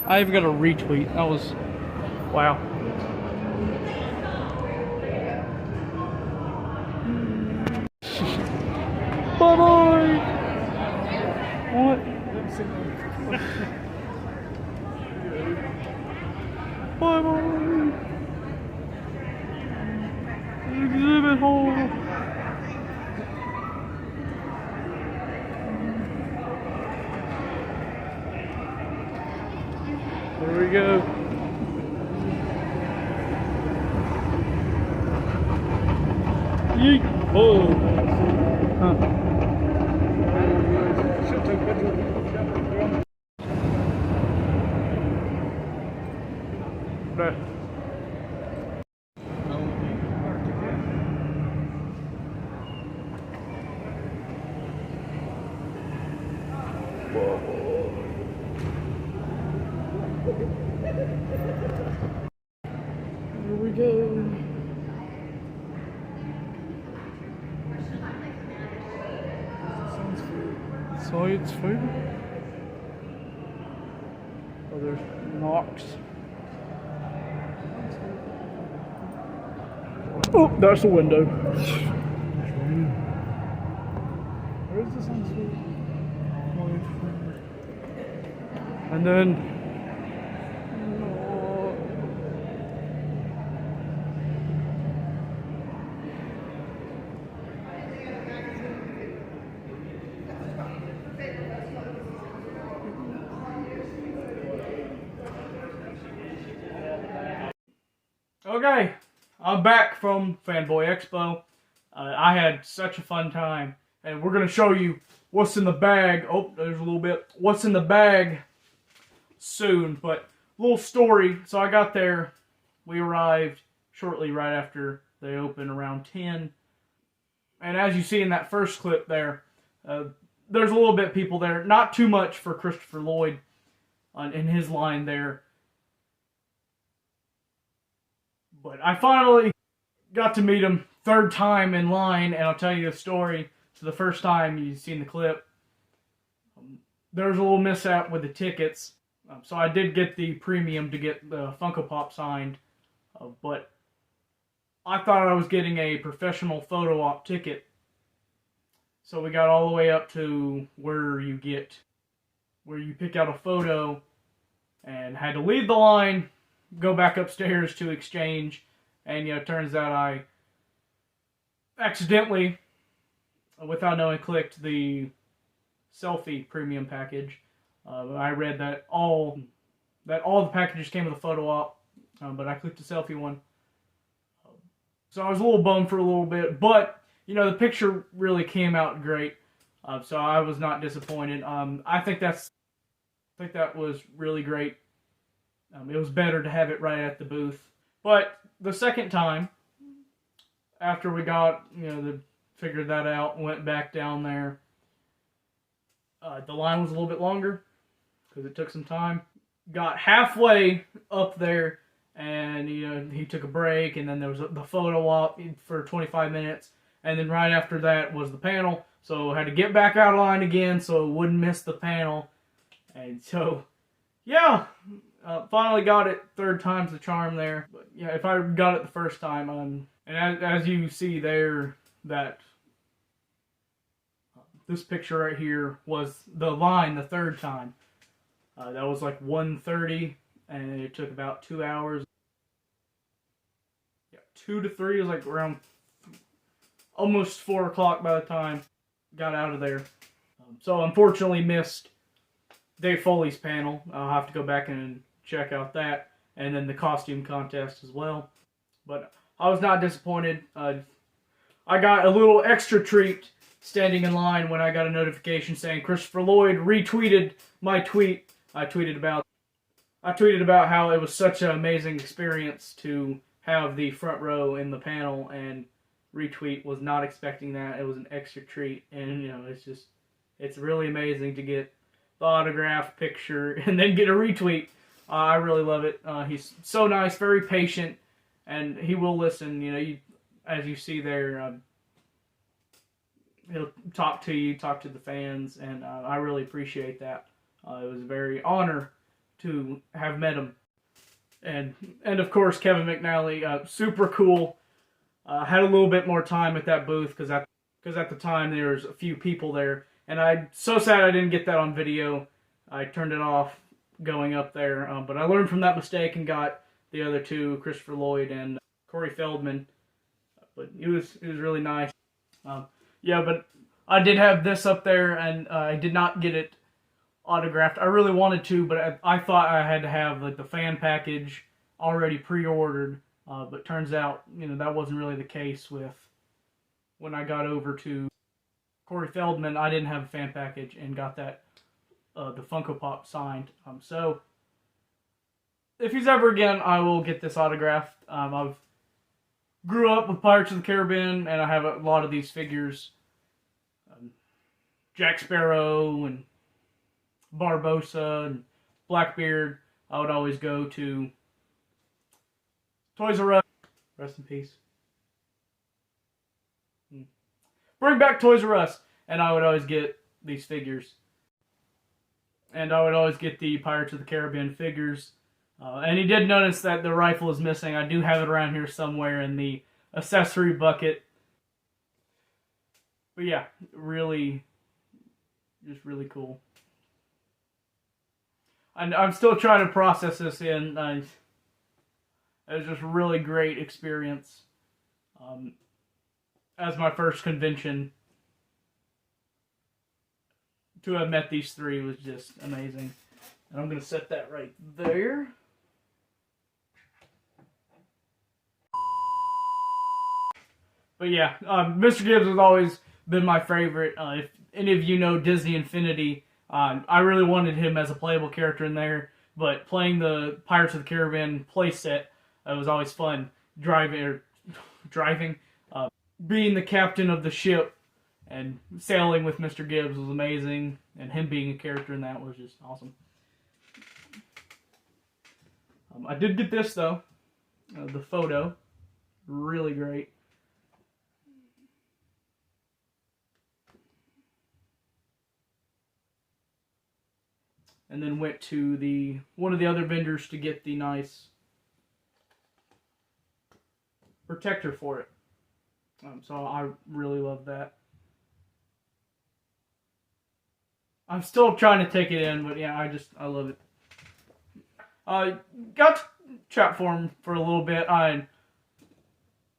I even got a retweet. That was wow. Bye bye. What? Bye bye. Exhibit hall. There we go. Yeet. Oh. Huh. There. Here we go. Science food. Oh, there's Knox. Oh, that's the window. Where's the science food? And then okay, I'm back from Fanboy Expo. I had such a fun time, and we're going to show you what's in the bag. Oh, there's a little bit. What's in the bag soon, but little story. So I got there. We arrived shortly right after they opened, around 10. And as you see in that first clip there, there's a little bit people there. Not too much for Christopher Lloyd in his line there. But I finally got to meet him third time in line, and I'll tell you a story. So the first time you've seen the clip, there was a little mishap with the tickets. So I did get the premium to get the Funko Pop signed, but I thought I was getting a professional photo op ticket. So we got all the way up to where you pick out a photo, and had to leave the line, go back upstairs to exchange, and it turns out I accidentally, without knowing, clicked the selfie premium package. I read that all the packages came with a photo op, but I clicked the selfie one. So I was a little bummed for a little bit, but the picture really came out great. So I was not disappointed. I think that was really great. It was better to have it right at the booth. But the second time, after we got, figured that out, went back down there, the line was a little bit longer because it took some time. Got halfway up there, and he took a break, and then there was the photo op for 25 minutes, and then right after that was the panel. So I had to get back out of line again so I wouldn't miss the panel. And so, yeah. Finally got it. Third time's the charm there. But yeah, if I got it the first time, and as you see there, that this picture right here was the line the third time. That was like 1:30, and it took about 2 hours. Yeah, 2 to 3 was like around almost 4 o'clock by the time got out of there. So unfortunately missed Dave Foley's panel. I'll have to go back and check out that. and then the costume contest as well. But I was not disappointed. I got a little extra treat standing in line when I got a notification saying Christopher Lloyd retweeted my tweet. I tweeted about how it was such an amazing experience to have the front row in the panel, and retweet was not expecting that. It was an extra treat, and it's really amazing to get the autograph picture and then get a retweet. I really love it. He's so nice, very patient, and he will listen. As you see there, he'll talk to the fans, and I really appreciate that. It was a very honor to have met him. And of course, Kevin McNally, super cool. Had a little bit more time at that booth because at the time there was a few people there, and I'm so sad I didn't get that on video. I turned it off going up there, but I learned from that mistake and got the other two, Christopher Lloyd and Corey Feldman. But it was really nice. Yeah, but I did have this up there, and I did not get it autographed. I really wanted to, but I thought I had to have the fan package already pre-ordered. But turns out, that wasn't really the case with when I got over to Corey Feldman. I didn't have a fan package and got that the Funko Pop signed. So if he's ever again, I will get this autographed. I've grew up with Pirates of the Caribbean, and I have a lot of these figures. Jack Sparrow and Barbossa and Blackbeard. I would always go to Toys R Us. Rest in peace. Bring back Toys R Us. And I would always get these figures. And I would always get the Pirates of the Caribbean figures. And he did notice that the rifle is missing. I do have it around here somewhere in the accessory bucket. But yeah, really, just really cool. And I'm still trying to process this in. It was just a really great experience. As my first convention, to have met these three was just amazing. And I'm going to set that right there. But yeah, Mr. Gibbs has always been my favorite. If any of you know Disney Infinity, I really wanted him as a playable character in there, but playing the Pirates of the Caribbean playset, it was always fun. Driving, being the captain of the ship and sailing with Mr. Gibbs was amazing, and him being a character in that was just awesome. I did get this though, the photo, really great. And then went to one of the other vendors to get the nice protector for it. So I really love that. I'm still trying to take it in, but yeah, I love it. I got to chat for him for a little bit. I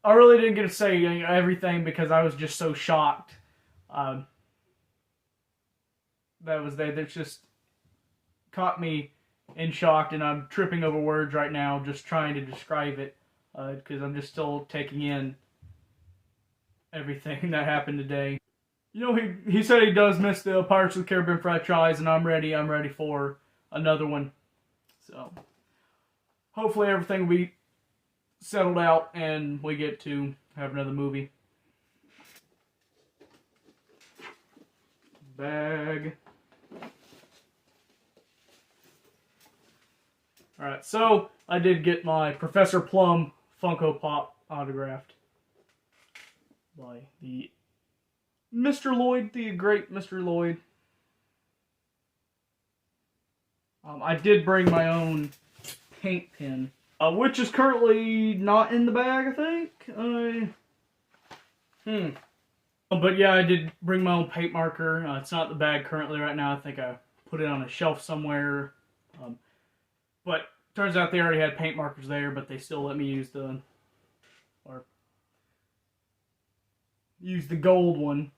really didn't get to say everything because I was just so shocked. That just caught me in shock, and I'm tripping over words right now just trying to describe it because I'm just still taking in everything that happened today. He said he does miss the Pirates of the Caribbean franchise, and I'm ready for another one. So hopefully everything will be settled out and we get to have another movie. Bag. Alright, so I did get my Professor Plum Funko Pop autographed by the Mr. Lloyd, the great Mr. Lloyd. I did bring my own paint pen, which is currently not in the bag, I think. But yeah, I did bring my own paint marker. It's not in the bag currently right now. I think I put it on a shelf somewhere. But turns out they already had paint markers there, but they still let me use the gold one.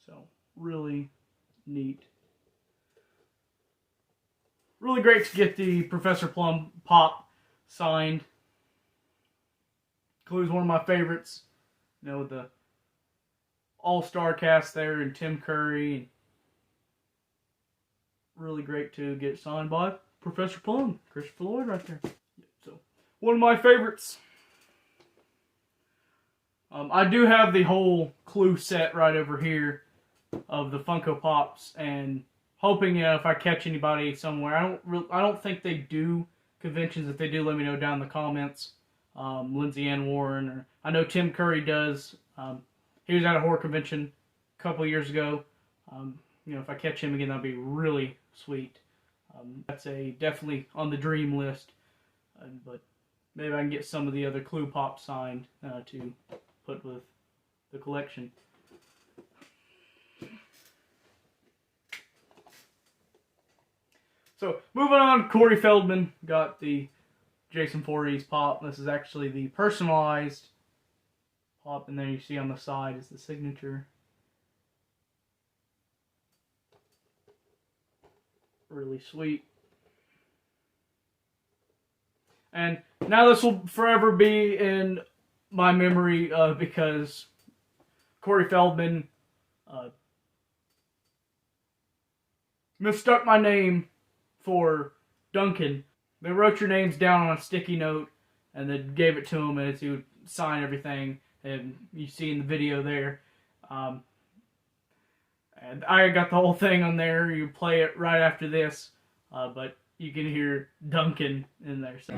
So really neat. Really great to get the Professor Plum Pop signed. Clue's one of my favorites. You know, with the all-star cast there and Tim Curry. And really great to get signed by Professor Plum, Christopher Lloyd right there. So, one of my favorites. I do have the whole Clue set right over here of the Funko Pops, and hoping, you know, if I catch anybody somewhere. I don't think they do conventions. If they do, let me know down in the comments. Lindsay Ann Warren, or I know Tim Curry does. He was at a horror convention a couple years ago. You know, if I catch him again, that'd be really sweet. That's definitely on the dream list. But maybe I can get some of the other Clue Pops signed to put with the collection. So, moving on, Corey Feldman got the Jason Voorhees pop. This is actually the personalized pop, and then you see on the side is the signature. Really sweet. And now this will forever be in my memory because Corey Feldman mistook my name for Duncan. They wrote your names down on a sticky note and then gave it to him, and he would sign everything, and you see in the video there. And I got the whole thing on there. You play it right after this, but you can hear Duncan in there. So.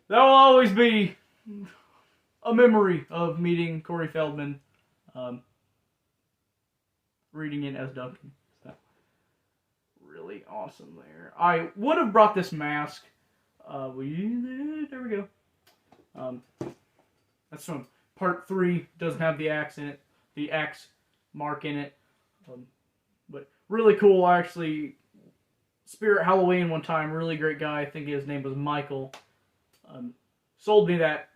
That will always be a memory of meeting Corey Feldman, reading it as Duncan. So, really awesome there. I would have brought this mask. There we go. That's from part 3. Doesn't have the axe in it, the axe mark in it. But really cool. I actually Spirit Halloween one time. Really great guy. I think his name was Michael. Sold me that,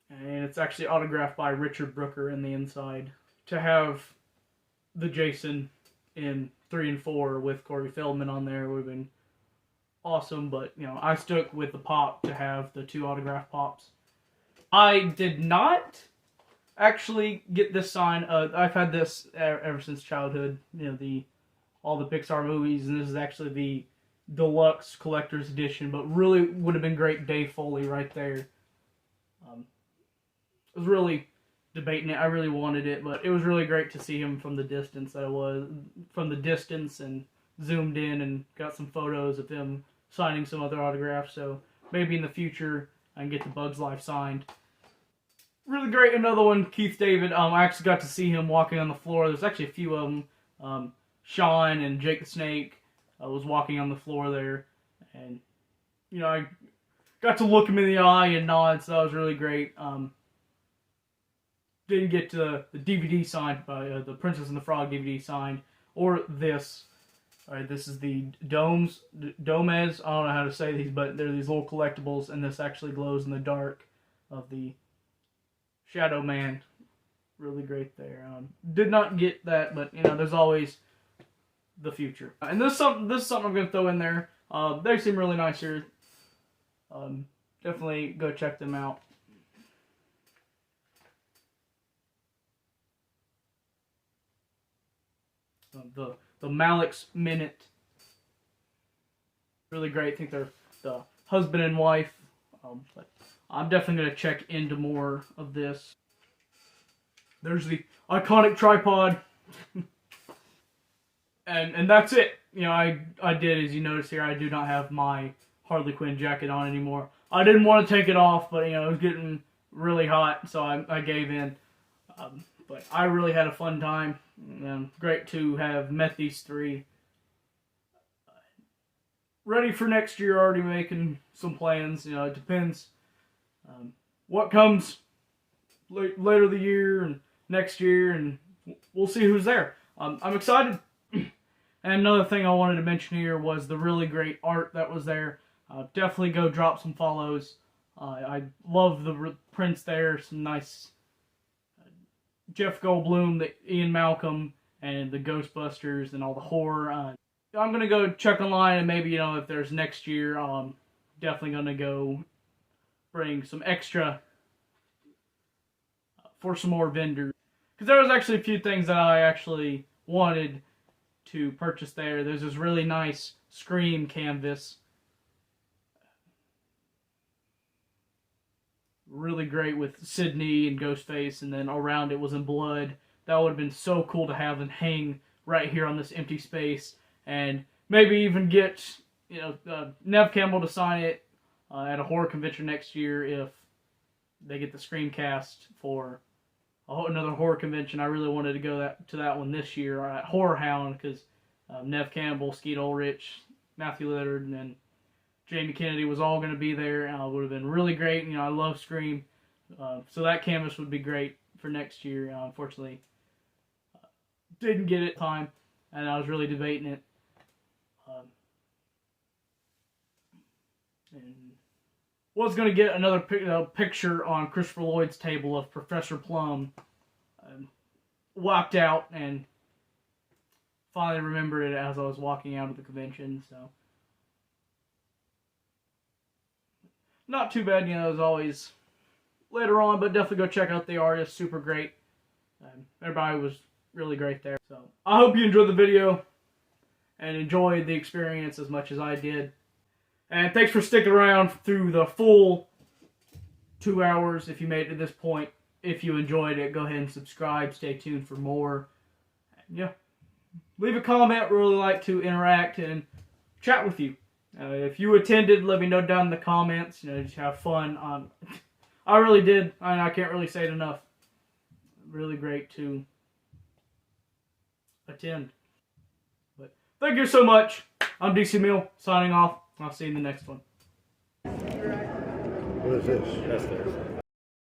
and it's actually autographed by Richard Brooker in the inside. To have the Jason in 3 and 4 with Corey Feldman on there would have been awesome, but you know, I stuck with the pop to have the 2 autograph pops. I did not actually get this sign. I've had this ever since childhood. You know, all the Pixar movies, and this is actually the deluxe collector's edition, but really would have been great Dave Foley right there. I was really debating it. I really wanted it, but it was really great to see him from the distance. And zoomed in and got some photos of him signing some other autographs. So maybe in the future I can get the Bugs Life signed. Really great. Another one, Keith David. I actually got to see him walking on the floor. There's actually a few of them. Sean and Jake the Snake. I was walking on the floor there, and you know, I got to look him in the eye and nod, so that was really great. Didn't get to the DVD signed by the Princess and the Frog DVD signed, or this. Alright, this is the Domes. I don't know how to say these, but they're these little collectibles, and this actually glows in the dark of the Shadow Man. Really great there. Did not get that, but you know, there's always the future. And this is something I'm going to throw in there. They seem really nice here. Definitely go check them out. The Malik's Minute. Really great. I think they're the husband and wife. But I'm definitely going to check into more of this. There's the iconic tripod. And that's it. You know, I did, as you notice here, I do not have my Harley Quinn jacket on anymore. I didn't want to take it off, but you know, it was getting really hot, so I gave in. But I really had a fun time. Great to have met these 3. Ready for next year, already making some plans. You know, it depends what comes later the year and next year, and we'll see who's there. I'm excited. And another thing I wanted to mention here was the really great art that was there. Definitely go drop some follows. I love the prints there. Some nice Jeff Goldblum, the Ian Malcolm, and the Ghostbusters, and all the horror. I'm gonna go check online, and maybe, you know, if there's next year, definitely gonna go bring some extra for some more vendors. Because there was actually a few things that I actually wanted to purchase there. There's this really nice Scream canvas. Really great with Sydney and Ghostface, and then around it was in blood. That would have been so cool to have and hang right here on this empty space. And maybe even get, you know, Nev Campbell to sign it at a horror convention next year if they get the screencast for another horror convention. I really wanted to go to that one this year at Horror Hound, because Nev Campbell, Skeet Ulrich, Matthew Lillard, and then Jamie Kennedy was all going to be there. It would have been really great. You know, I love Scream. So that canvas would be great for next year. Unfortunately, didn't get it time, and I was really debating it. And was going to get another picture on Christopher Lloyd's table of Professor Plum. Wiped out, and finally remembered it as I was walking out of the convention. So not too bad, you know, as always later on, but definitely go check out the artist. Super great. Everybody was really great there. So I hope you enjoyed the video and enjoyed the experience as much as I did. And thanks for sticking around through the full 2 hours. If you made it to this point, if you enjoyed it, go ahead and subscribe. Stay tuned for more. Yeah. Leave a comment. Really like to interact and chat with you. If you attended, let me know down in the comments. You know, just have fun. I really did. I can't really say it enough. Really great to attend. But thank you so much. I'm D.CMill signing off. I'll see you in the next one. What is this? That's theirs.